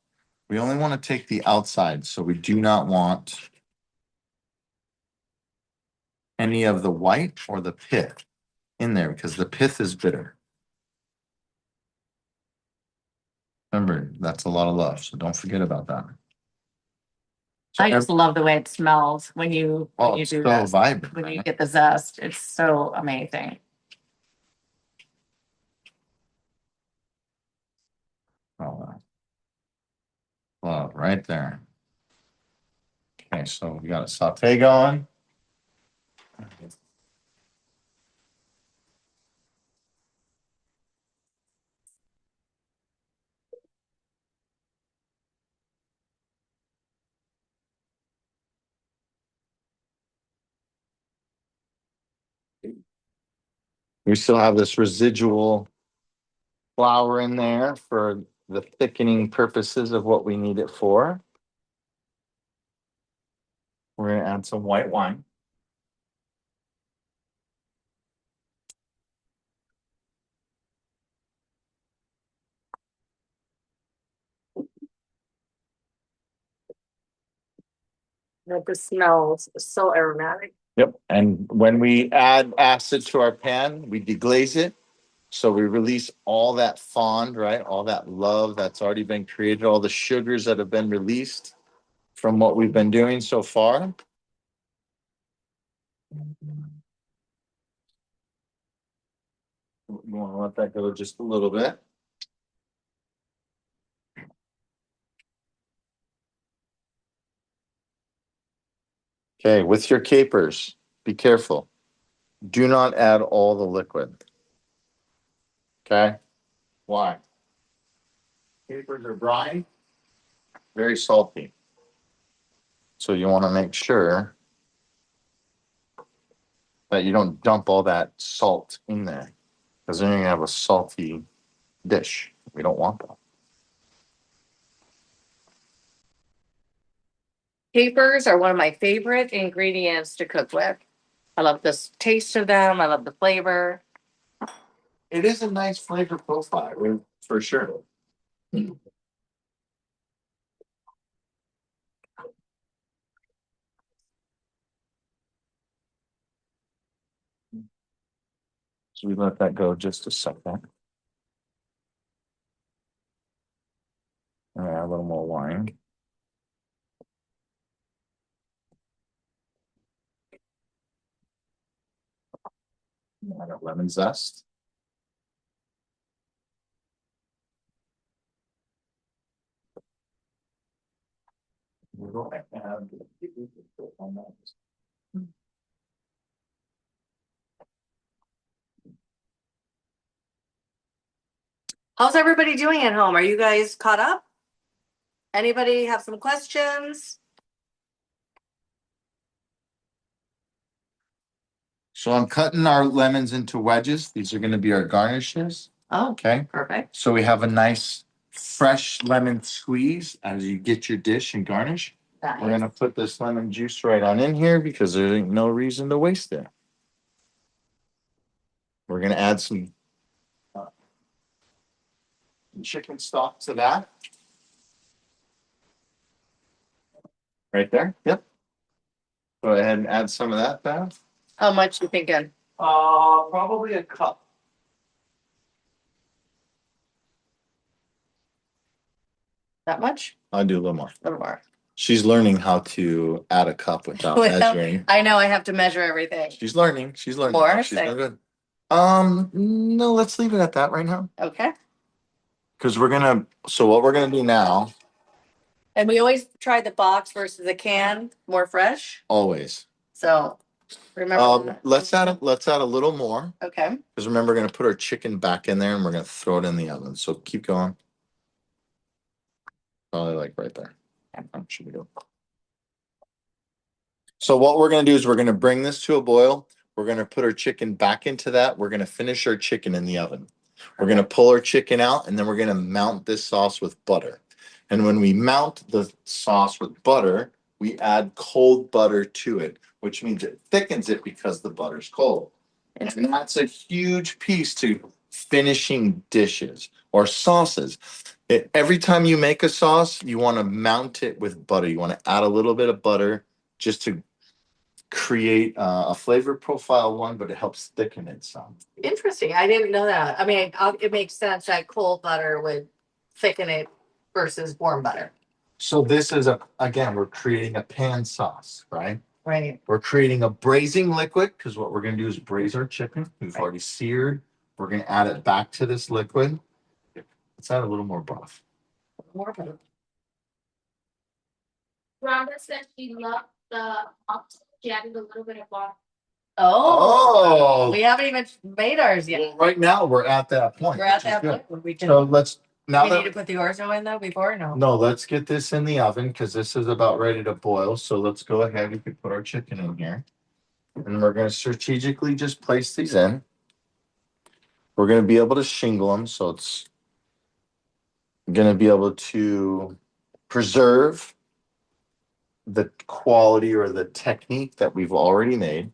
B: we only wanna take the outside, so we do not want any of the white or the pith in there because the pith is bitter. Remember, that's a lot of love, so don't forget about that. So
A: I just love the way it smells when
B: oh,
A: you
B: it's
A: do
B: so
A: this.
B: vibrant,
A: When you
B: right?
A: get the zest, it's so amazing.
B: Oh, love right there. Okay, so we got a saute going. We still have this residual flour in there for the thickening purposes of what we need it for. We're gonna add some white wine.
A: That just smells so aromatic.
B: Yep. And when we add acid to our pan, we deglaze it. So we release all that fond, right? All that love that's already been created, all the sugars that have been released from what we've been doing so far. You want to let that go just a little bit. Okay, with your capers, be careful. Do not add all the liquid. Okay? Why? Capers are brine, very salty. So you want to make sure that you don't dump all that salt in there, because then you're gonna have a salty dish. We don't want that.
A: Capers are one of my favorite ingredients to cook with. I love the taste of them. I love the flavor.
B: It is a nice flavor profile, for sure. So we let that go just a second. Add a little more wine. Add a lemon zest. We're going to add on that.
A: How's everybody doing at home? Are you guys caught up? Anybody have some questions?
B: So I'm cutting our lemons into wedges. These are going to be our garnishes.
A: Oh,
B: Okay.
A: perfect.
B: So we have a nice fresh lemon squeeze as you get your dish and garnish.
A: Nice.
B: We're going to put this lemon juice right on in here because there ain't no reason to waste it. We're going to add some chicken stock to that. Right there. Yep. Go ahead and add some of that, Beth.
A: How much you thinking?
B: Probably a cup.
A: That much?
B: I'll do a little more.
A: A little more.
B: She's learning how to add a cup without measuring.
A: I know I have to measure everything.
B: She's learning. She's learning.
A: More?
B: She's doing good. No, let's leave it at that right now.
A: Okay.
B: Because so what we're gonna do now,
A: And we always try the box versus the can, more fresh.
B: always.
A: So remember. that.
B: Let's add a little more.
A: Okay.
B: Because remember, we're gonna put our chicken back in there and we're gonna throw it in the oven. So keep going. Probably like right there. Should we go? So what we're gonna do is we're gonna bring this to a boil. We're gonna put our chicken back into that. We're gonna finish our chicken in the oven. We're gonna pull our chicken out and then we're gonna mount this sauce with butter. And when we mount the sauce with butter, we add cold butter to it, which means it thickens it because the butter's cold. And that's a huge piece to finishing dishes or sauces. Every time you make a sauce, you want to mount it with butter. You want to add a little bit of butter just to create a flavor profile one, but it helps thicken it some.
A: Interesting. I didn't know that. I mean, it makes sense that cold butter would thicken it versus warm butter.
B: So this is again, we're creating a pan sauce, right?
A: Right.
B: We're creating a braising liquid because what we're going to do is braise our chicken. We've already seared. We're going to add it back to this liquid. Let's add a little more broth.
A: More butter.
E: Rhonda said she loved the ox. She added a little bit of water.
A: Oh. We haven't even made ours yet.
B: Well, right now we're at that point.
A: We're at
B: which is
A: that
B: good.
A: point where we can.
B: So let's now
A: we
B: that
A: need to put the orzo in though before no.
B: no, let's get this in the oven because this is about ready to boil. So let's go ahead. We can put our chicken in here, and we're going to strategically just place these in. We're going to be able to shingle them, so it's going to be able to preserve the quality or the technique that we've already made,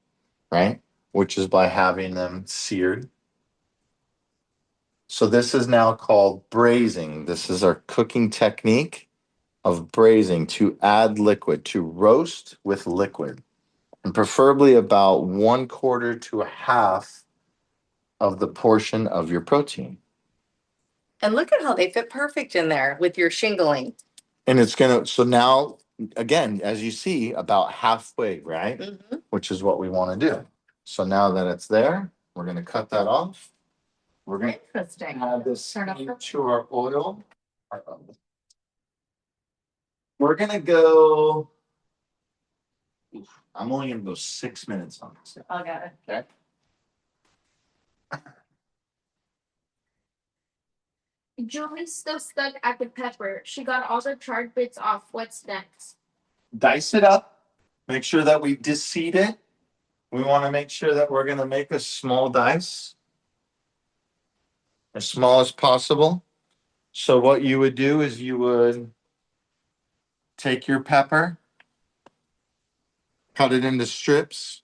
B: right? Which is by having them seared. So this is now called braising. This is our cooking technique of braising to add liquid, to roast with liquid, and preferably about 1/4 to a half of the portion of your protein.
A: And look at how they fit perfect in there with your shingling.
B: And it's gonna, so now, again, as you see, about halfway, right?
A: Mm-hmm.
B: Which is what we want to do. So now that it's there, we're gonna cut that off. We're gonna
A: Interesting.
B: add this
A: Turn up
B: into our oil. We're gonna go. I'm only gonna go 6 minutes on this.
A: I got it.
B: Okay.
E: Julie's still stuck at the pepper. She got all the charred bits off. What's next?
B: Dice it up. Make sure that we deseed it. We want to make sure that we're gonna make a small dice, as small as possible. So what you would do is you would take your pepper, cut it into strips,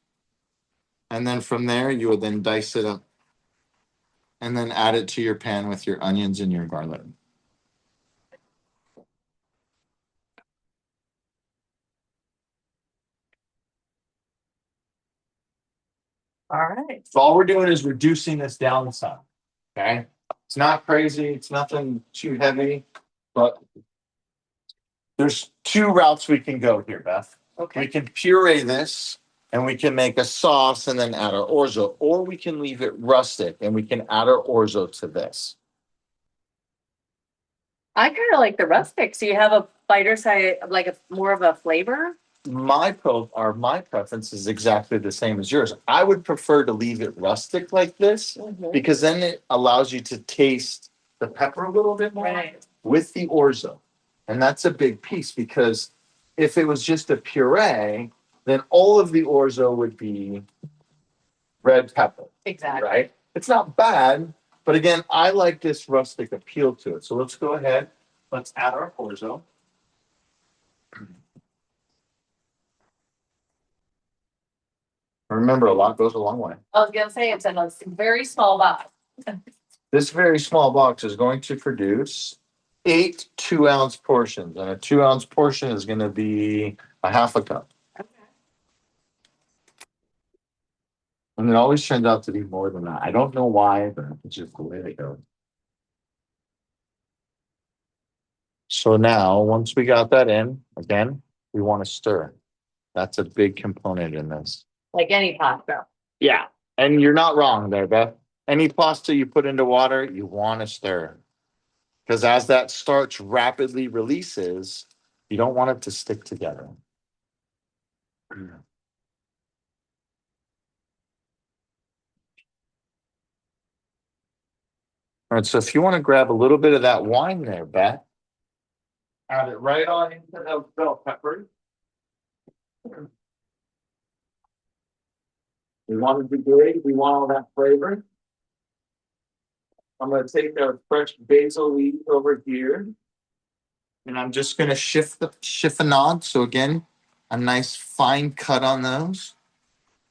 B: and then from there you would then dice it up and then add it to your pan with your onions and your garlic.
A: All right.
B: So all we're doing is reducing this down some. Okay. It's not crazy. It's nothing too heavy, but there's 2 routes we can go here, Beth.
A: Okay.
B: We can puree this and we can make a sauce and then add our orzo, or we can leave it rustic and we can add our orzo to this.
A: I kind of like the rustic. So you have a lighter side, like a more of a flavor.
B: My preference is exactly the same as yours. I would prefer to leave it rustic like this because then it allows you to taste the pepper a little bit more
A: Right.
B: with the orzo. And that's a big piece because if it was just a puree, then all of the orzo would be red pepper,
A: Exactly.
B: right? It's not bad, but again, I like this rustic appeal to it. So let's go ahead. Let's add our orzo. Remember, a lot goes a long way.
A: I was gonna say it's in a very small box.
B: This very small box is going to produce 8 2-ounce portions, and a 2-ounce portion is going to be a half a cup.
A: Okay.
B: And it always turns out to be more than that. I don't know why, but it's just the way they go. So now, once we got that in, again, we want to stir. That's a big component in this.
D: Like any pasta.
B: Yeah. And you're not wrong there, Beth. Any pasta you put into water, you want to stir. Because as that starch rapidly releases, you don't want it to stick together. All right, so if you want to grab a little bit of that wine there, Beth, add it right on into the bell pepper. We want it to be great. We want all that flavor. I'm going to take our fresh basil leaves over here. And I'm just going to shift the chiffonade. So again, a nice fine cut on those.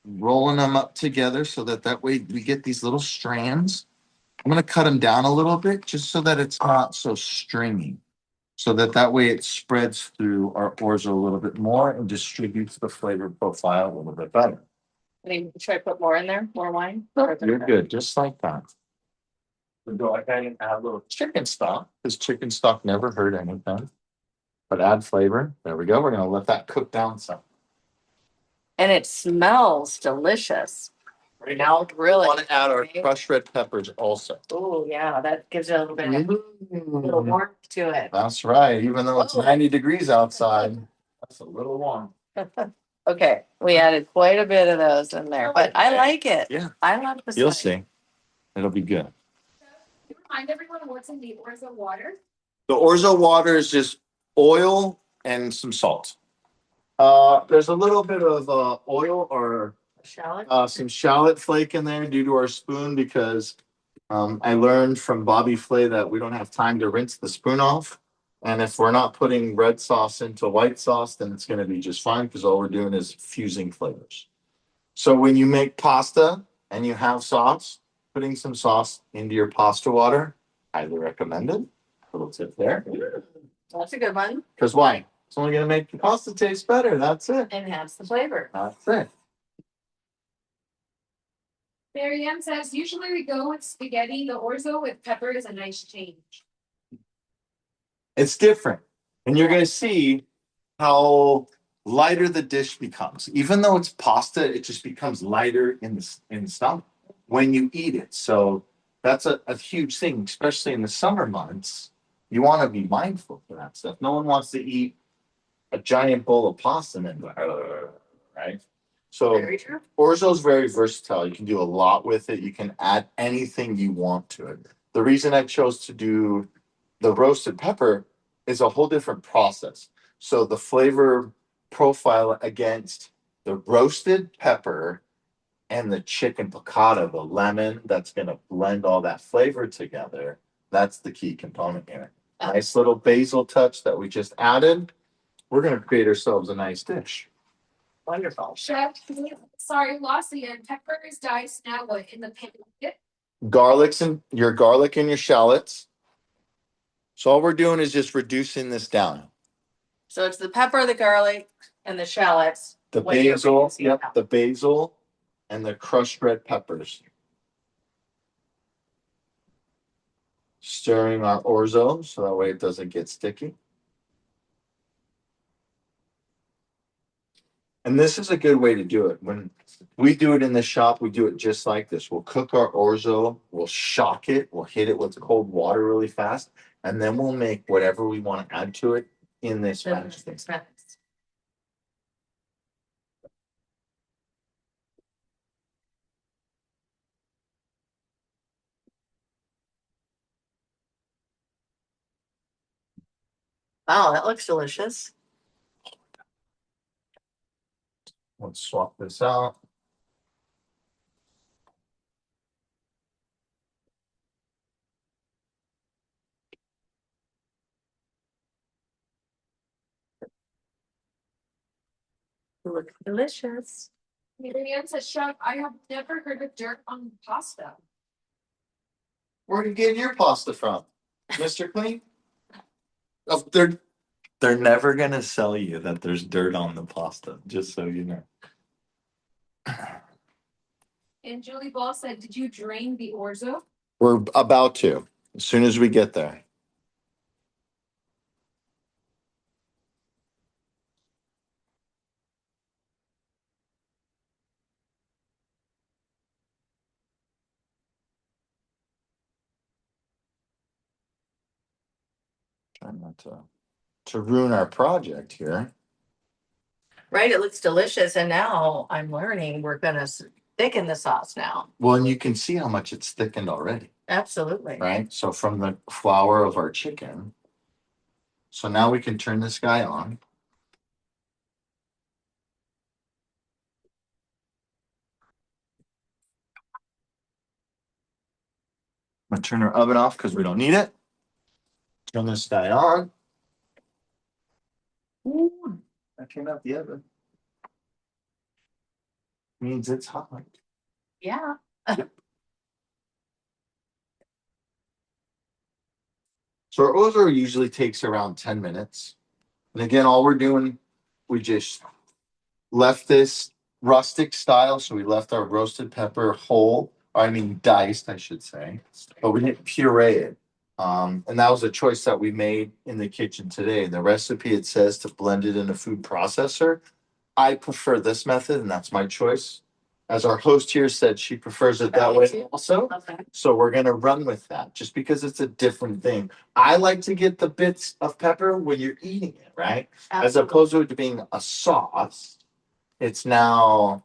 B: Rolling them up together so that way we get these little strands. I'm going to cut them down a little bit just so that it's not so stringy. So that way it spreads through our orzo a little bit more and distributes the flavor profile a little bit better.
D: Should I put more in there? More wine?
B: You're good, just like that. So go ahead and add a little chicken stock, because chicken stock never hurt anything. But add flavor. There we go. We're going to let that cook down some.
D: And it smells delicious.
B: Right now,
D: Really?
B: we want to add our crushed red peppers also.
D: Oh, yeah, that gives it a little bit of little warmth to it.
B: That's right. Even though it's 90 degrees outside, that's a little warm.
D: Okay, we added quite a bit of those in there, but I like it.
B: Yeah.
D: I love the
B: You'll
D: spice.
B: see. It'll be good.
E: Remind everyone what's in the Orzo water.
B: The orzo water is just oil and some salt. There's a little bit of oil or
D: Shallot?
B: some shallot flake in there due to our spoon because I learned from Bobby Flay that we don't have time to rinse the spoon off. And if we're not putting red sauce into white sauce, then it's going to be just fine because all we're doing is fusing flavors. So when you make pasta and you have sauce, putting some sauce into your pasta water, highly recommended. Little tip there.
D: That's a good one.
B: Because why? It's only going to make the pasta taste better. That's it.
D: Enhance the flavor.
B: That's it.
E: Marianne says, usually we go with spaghetti. The orzo with pepper is a nice change.
B: It's different. And you're going to see how lighter the dish becomes. Even though it's pasta, it just becomes lighter in the stomach when you eat it. So that's a huge thing, especially in the summer months. You want to be mindful for that stuff. No one wants to eat a giant bowl of pasta and then go, right? So
D: Very true.
B: orzo is very versatile. You can do a lot with it. You can add anything you want to it. The reason I chose to do the roasted pepper is a whole different process. So the flavor profile against the roasted pepper and the chicken piccata, the lemon that's going to blend all that flavor together, that's the key component here. Nice little basil touch that we just added. We're going to create ourselves a nice dish.
D: Wonderful.
E: Chef, sorry, lost again. Pepper is diced now what in the pan?
B: Garlic and your shallots. So all we're doing is just reducing this down.
D: So it's the pepper, the garlic, and the shallots.
B: The
D: when you're
B: basil,
D: reducing
B: yep,
D: them.
B: the basil and the crushed red peppers. Stirring our orzo so that way it doesn't get sticky. And this is a good way to do it. When we do it in the shop, we do it just like this. We'll cook our orzo, we'll shock it, we'll hit it with cold water really fast, and then we'll make whatever we want to add to it in this batch.
D: Wow, that looks delicious.
B: Let's swap this out.
D: It looks delicious.
E: Marianne says, Chef, I have never heard of dirt on pasta.
B: Where are you getting your pasta from, Mr. Clean? Oh, they're never gonna sell you that there's dirt on the pasta, just so you know.
E: And Julie Ball said, did you drain the orzo?
B: We're about to, as soon as we get there. Trying not to ruin our project here.
A: Right, it looks delicious, and now I'm learning we're gonna thicken the sauce now.
B: Well, and you can see how much it's thickened already,
A: Absolutely.
B: right? So from the flour of our chicken. So now we can turn this guy on. I'm gonna turn our oven off because we don't need it. Turn this guy on. Ooh, that came out the oven. Means it's hot.
A: Yeah.
B: So our Orzo usually takes around 10 minutes. And again, all we're doing, we just left this rustic style. So we left our roasted pepper whole, I mean diced, I should say, but we didn't puree it. And that was a choice that we made in the kitchen today. The recipe, it says to blend it in a food processor. I prefer this method, and that's my choice. As our host here said, she prefers it that way also.
A: Okay.
B: So we're gonna run with that, just because it's a different thing. I like to get the bits of pepper when you're eating it, right? As opposed to it being a sauce, it's now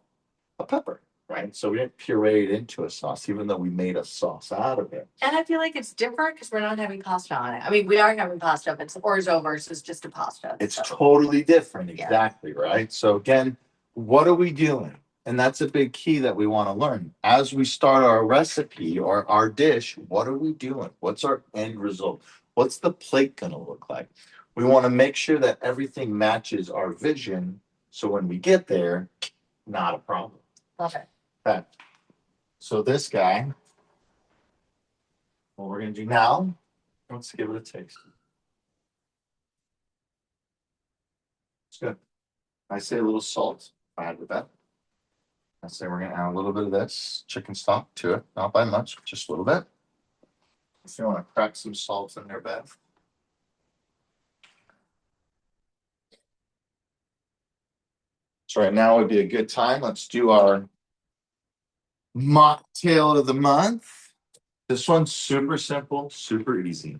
B: a pepper, right? So we didn't puree it into a sauce, even though we made a sauce out of it.
A: And I feel like it's different because we're not having pasta on it. I mean, we are having pasta, but it's orzo versus just a pasta.
B: It's
A: so.
B: totally different,
A: Yeah.
B: exactly, right? So again, what are we doing? And that's a big key that we want to learn. As we start our recipe or our dish, what are we doing? What's our end result? What's the plate going to look like? We want to make sure that everything matches our vision. So when we get there, not a problem.
A: Love it.
B: Okay. So this guy, what we're going to do now, let's give it a taste. It's good. I say a little salt. I add with that. I say we're gonna add a little bit of this chicken stock to it, not by much, just a little bit. If you want to crack some salt in there, Beth. So right now would be a good time. Let's do our mocktail of the month. This one's super simple, super easy.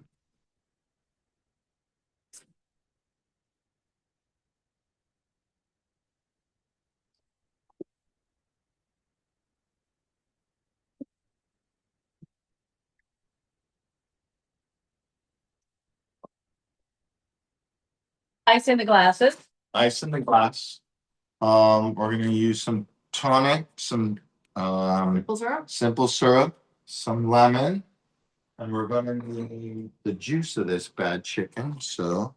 A: Ice in the glasses.
B: Ice in the glass. We're gonna use some tonic, some
A: Maple syrup.
B: simple syrup, some lemon, and we're gonna need the juice of this bad chicken. So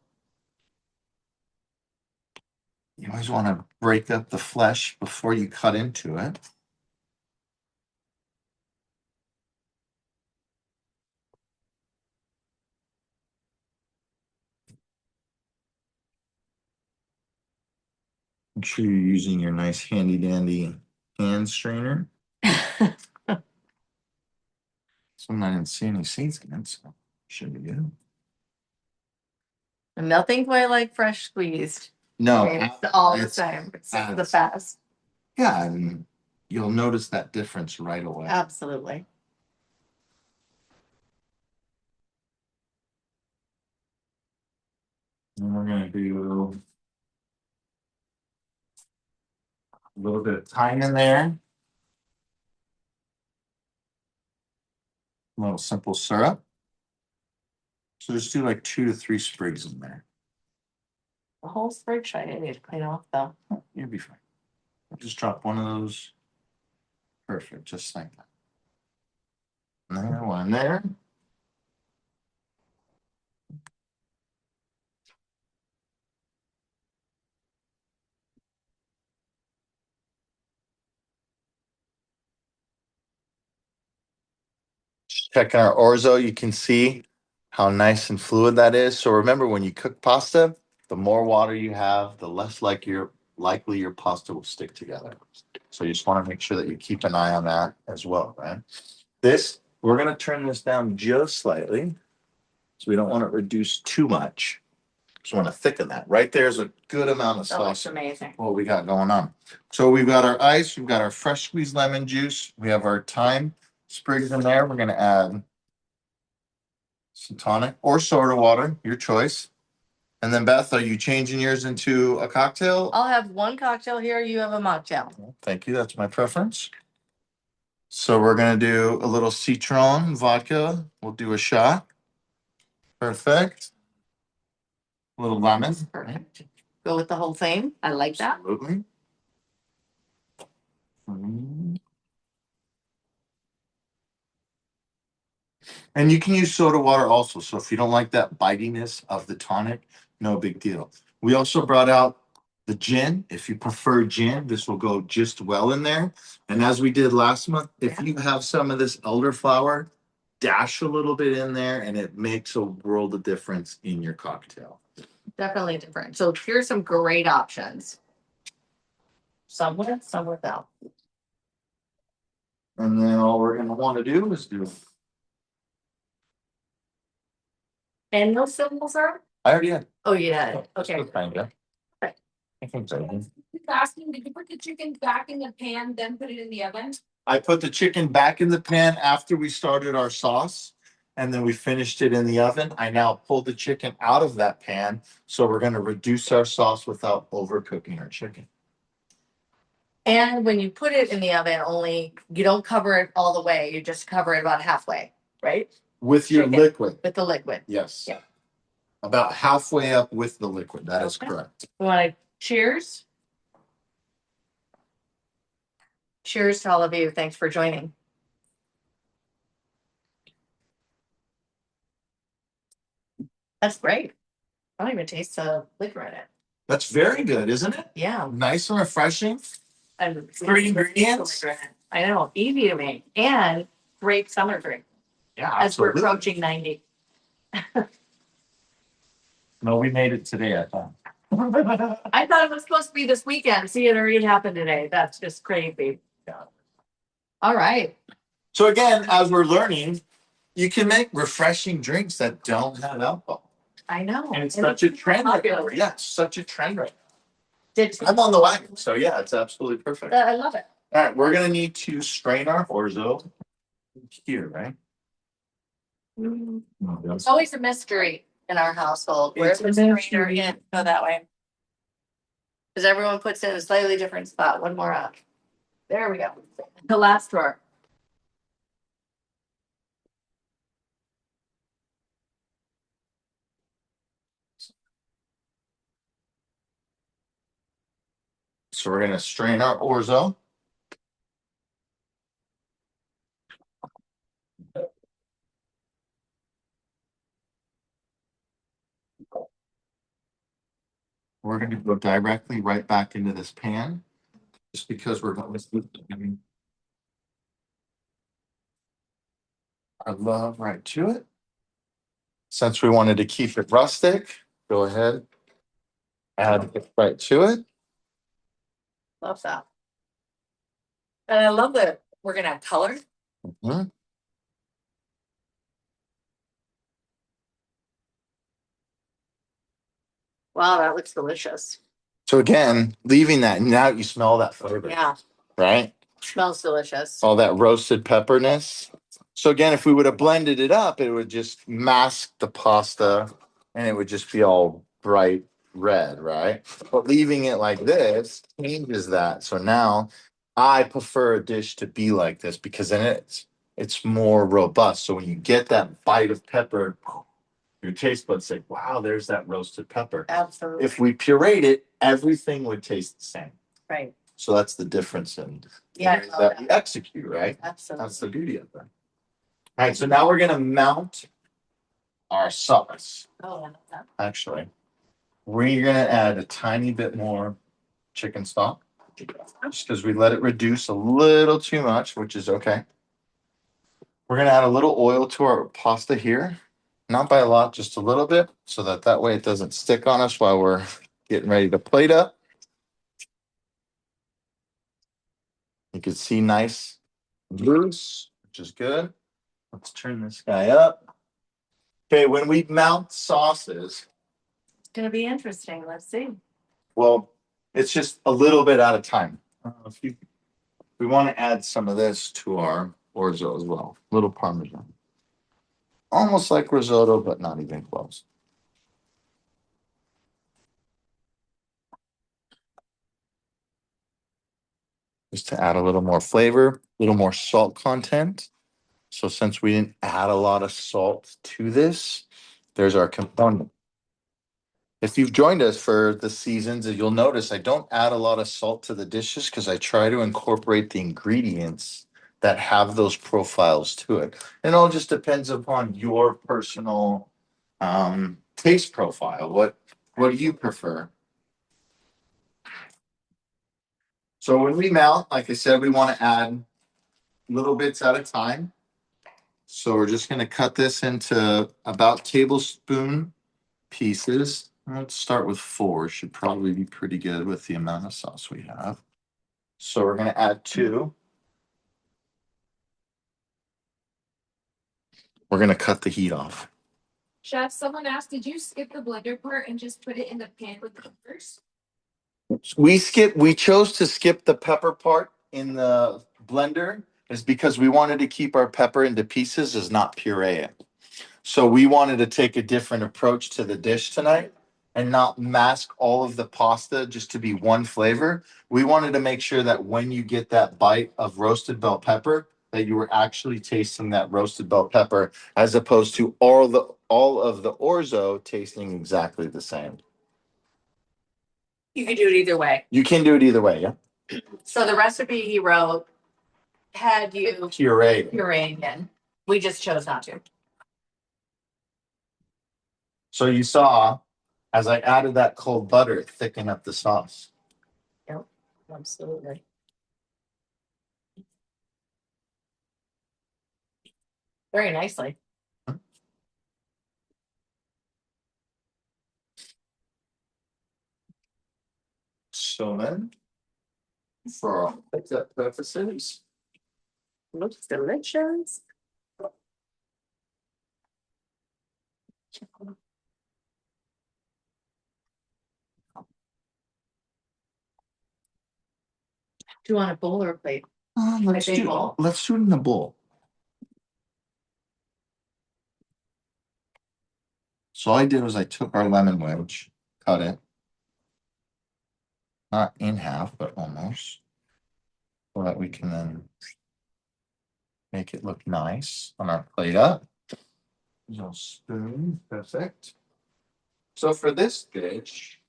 B: you always want to break up the flesh before you cut into it. Make sure you're using your nice handy dandy hand strainer. So I didn't see any seeds in it, so should be good.
A: Nothing quite like fresh squeezed.
B: No,
A: It's all the
B: it's-
A: same. It's the
B: it's-
A: best.
B: yeah, I mean, you'll notice that difference right away.
A: Absolutely.
B: And we're gonna do a little bit of thyme in there. A little simple syrup. So just do like 2 to 3 sprigs in there.
A: The whole sprig I need to clean off though.
B: Oh, you'll be fine. Just drop one of those. Perfect, just like that. There, one there. Checking our orzo, you can see how nice and fluid that is. So remember, when you cook pasta, the more water you have, the less likely your pasta will stick together. So you just want to make sure that you keep an eye on that as well, right? We're going to turn this down just slightly. So we don't want it reduced too much. Just want to thicken that. Right there's a good amount of
A: That looks
B: sauce.
A: amazing.
B: What we got going on. So we've got our ice, we've got our fresh squeezed lemon juice, we have our thyme sprigs in there. We're going to add Some tonic or soda water, your choice. And then Beth, are you changing yours into a cocktail?
A: I'll have one cocktail here, you have a mocktail.
B: Thank you. That's my preference. So we're gonna do a little citron vodka. We'll do a shot. Perfect. A little lemon.
A: Perfect. Go with the whole thing. I like that.
B: Absolutely. Mm. And you can use soda water also. So if you don't like that bitiness of the tonic, no big deal. We also brought out the gin. If you prefer gin, this will go just well in there. And as we did last month, if you have some of this elderflower, dash a little bit in there and it makes a world of difference in your cocktail.
A: Definitely different. So here's some great options. Some with, some without.
B: And then all we're going to want to do is do.
A: And those symbols are?
B: I already had.
A: Oh, yeah. Okay.
B: Kind of.
A: Okay.
B: I think so.
E: He's asking, did you put the chicken back in the pan, then put it in the oven?
B: I put the chicken back in the pan after we started our sauce and then we finished it in the oven. I now pulled the chicken out of that pan. So we're going to reduce our sauce without overcooking our chicken.
A: And when you put it in the oven, only you don't cover it all the way. You just cover it about halfway, right?
B: With your
A: Chicken.
B: liquid.
A: With the liquid.
B: Yes.
A: Yeah.
B: About halfway up with the liquid. That is
A: Okay.
B: correct.
A: We want to cheers. Cheers to all of you. Thanks for joining. That's great. I don't even taste the liquor in it.
B: That's very good, isn't it?
A: Yeah.
B: Nice and refreshing.
A: And
B: 3 ingredients.
A: I know, easy to make and great summer drink
B: Yeah,
A: as we're
B: absolutely.
A: approaching 90.
B: No, we made it today, I thought.
A: I thought it was supposed to be this weekend. See, it already happened today. That's just crazy.
B: Yeah.
A: All right.
B: So again, as we're learning, you can make refreshing drinks that don't have alcohol.
A: I know.
B: And it's such a trend right now.
A: popular.
B: Yeah, it's such a trend right
A: Did
B: now. I'm on the wagon, so yeah, it's absolutely perfect.
A: I love it.
B: All right, we're gonna need to strain our orzo here, right?
A: It's always a mystery in our household. Where's the strainer in? Go that way. Because everyone puts it in a slightly different spot. One more up. There we go. The last drawer.
B: So we're gonna strain our orzo. We're gonna go directly right back into this pan, just because we're going to our love right to it. Since we wanted to keep it rustic, go ahead, add it right to it.
A: Love that. And I love that we're gonna have color.
B: Mhm.
A: Wow, that looks delicious.
B: So again, leaving that, now you smell that flavor,
A: Yeah,
B: right?
A: smells delicious.
B: All that roasted pepperness. So again, if we would have blended it up, it would just mask the pasta and it would just be all bright red, right? But leaving it like this changes that. So now I prefer a dish to be like this because then it's more robust. So when you get that bite of pepper, your taste buds say, wow, there's that roasted pepper.
A: Absolutely.
B: If we pureed it, everything would taste the same.
A: Right.
B: So that's the difference in
A: Yeah.
B: the way that we execute, right?
A: Absolutely.
B: That's the beauty of that. All right, so now we're gonna mount our sauce.
A: Oh, I love that.
B: Actually, we're gonna add a tiny bit more chicken stock, just because we let it reduce a little too much, which is okay. We're gonna add a little oil to our pasta here, not by a lot, just a little bit, so that way it doesn't stick on us while we're getting ready to plate up. You can see nice loose, which is good. Let's turn this guy up. Okay, when we mount sauces,
A: It's gonna be interesting. Let's see.
B: well, it's just a little bit at a time. We want to add some of this to our orzo as well, little parmesan. almost like risotto, but not even close. Just to add a little more flavor, a little more salt content. So since we didn't add a lot of salt to this, there's our component. If you've joined us for the seasons, you'll notice I don't add a lot of salt to the dishes because I try to incorporate the ingredients that have those profiles to it. It all just depends upon your personal taste profile. What do you prefer? So when we mount, like I said, we want to add little bits at a time. So we're just going to cut this into about tablespoon pieces. Let's start with 4. Should probably be pretty good with the amount of sauce we have. So we're going to add 2. We're going to cut the heat off.
E: Chef, someone asked, did you skip the blender part and just put it in the pan with the peppers?
B: We chose to skip the pepper part in the blender is because we wanted to keep our pepper into pieces as not puree it. So we wanted to take a different approach to the dish tonight and not mask all of the pasta just to be one flavor. We wanted to make sure that when you get that bite of roasted bell pepper, that you were actually tasting that roasted bell pepper as opposed to all of the orzo tasting exactly the same.
A: You could do it either way.
B: You can do it either way, yeah.
A: So the recipe he wrote had you
B: Puree.
A: pureeing in. We just chose not to.
B: So you saw as I added that cold butter, thicken up the sauce.
A: Yep, absolutely. Very nicely.
B: So then, for our pickup purposes,
A: Looks delicious. Do you want a bowl or a plate?
B: let's
A: big
B: do
A: bowl?
B: let's do it in a bowl. So all I did was I took our lemon wedge, cut it, not in half, but almost, so that we can then make it look nice on our plate up. No spoon, perfect. So for this dish,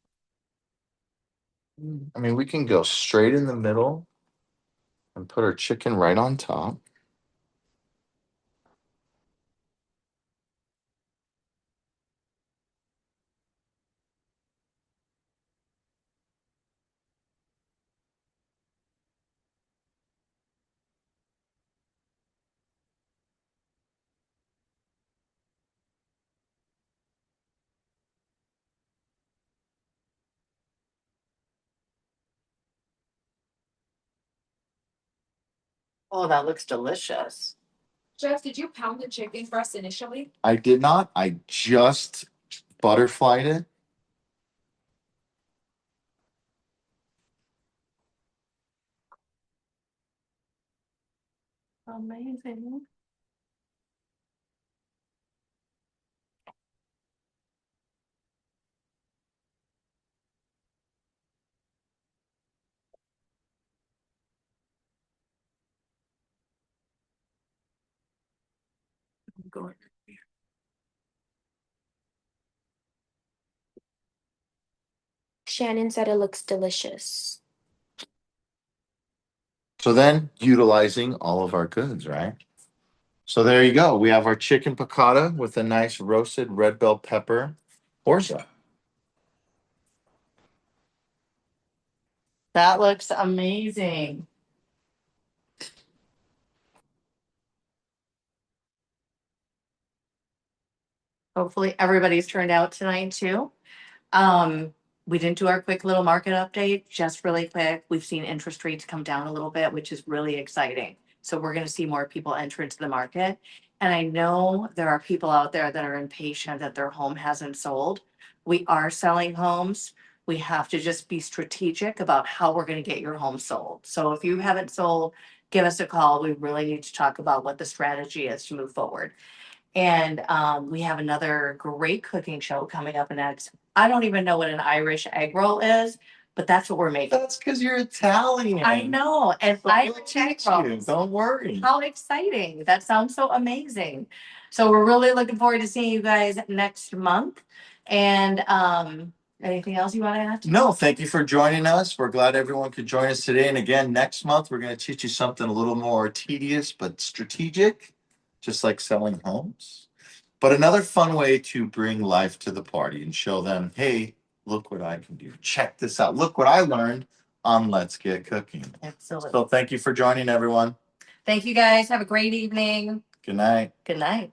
B: I mean, we can go straight in the middle and put our chicken right on top.
A: Oh, that looks delicious.
E: Chef, did you pound the chicken breast initially?
B: I did not. I just butterflied it.
A: Amazing.
F: Shannon said it looks delicious.
B: So then utilizing all of our goods, right? So there you go. We have our chicken piccata with a nice roasted red bell pepper orzo.
A: That looks amazing. Hopefully everybody's turned out tonight too. We didn't do our quick little market update, just really quick. We've seen interest rates come down a little bit, which is really exciting. So we're gonna see more people enter into the market. And I know there are people out there that are impatient that their home hasn't sold. We are selling homes. We have to just be strategic about how we're gonna get your home sold. So if you haven't sold, give us a call. We really need to talk about what the strategy is to move forward. And we have another great cooking show coming up next. I don't even know what an Irish egg roll is, but that's what we're making.
B: That's because you're Italian.
A: I know, and
B: But we'll
A: Irish egg
B: teach you.
A: rolls.
B: Don't worry.
A: How exciting. That sounds so amazing. So we're really looking forward to seeing you guys next month. And anything else you want to add?
B: No, thank you for joining us. We're glad everyone could join us today. And again, next month, we're going to teach you something a little more tedious but strategic, just like selling homes. But another fun way to bring life to the party and show them, hey, look what I can do. Check this out. Look what I learned on Let's Get Cooking.
A: Absolutely.
B: So thank you for joining, everyone.
A: Thank you guys. Have a great evening.
B: Good night.
A: Good night.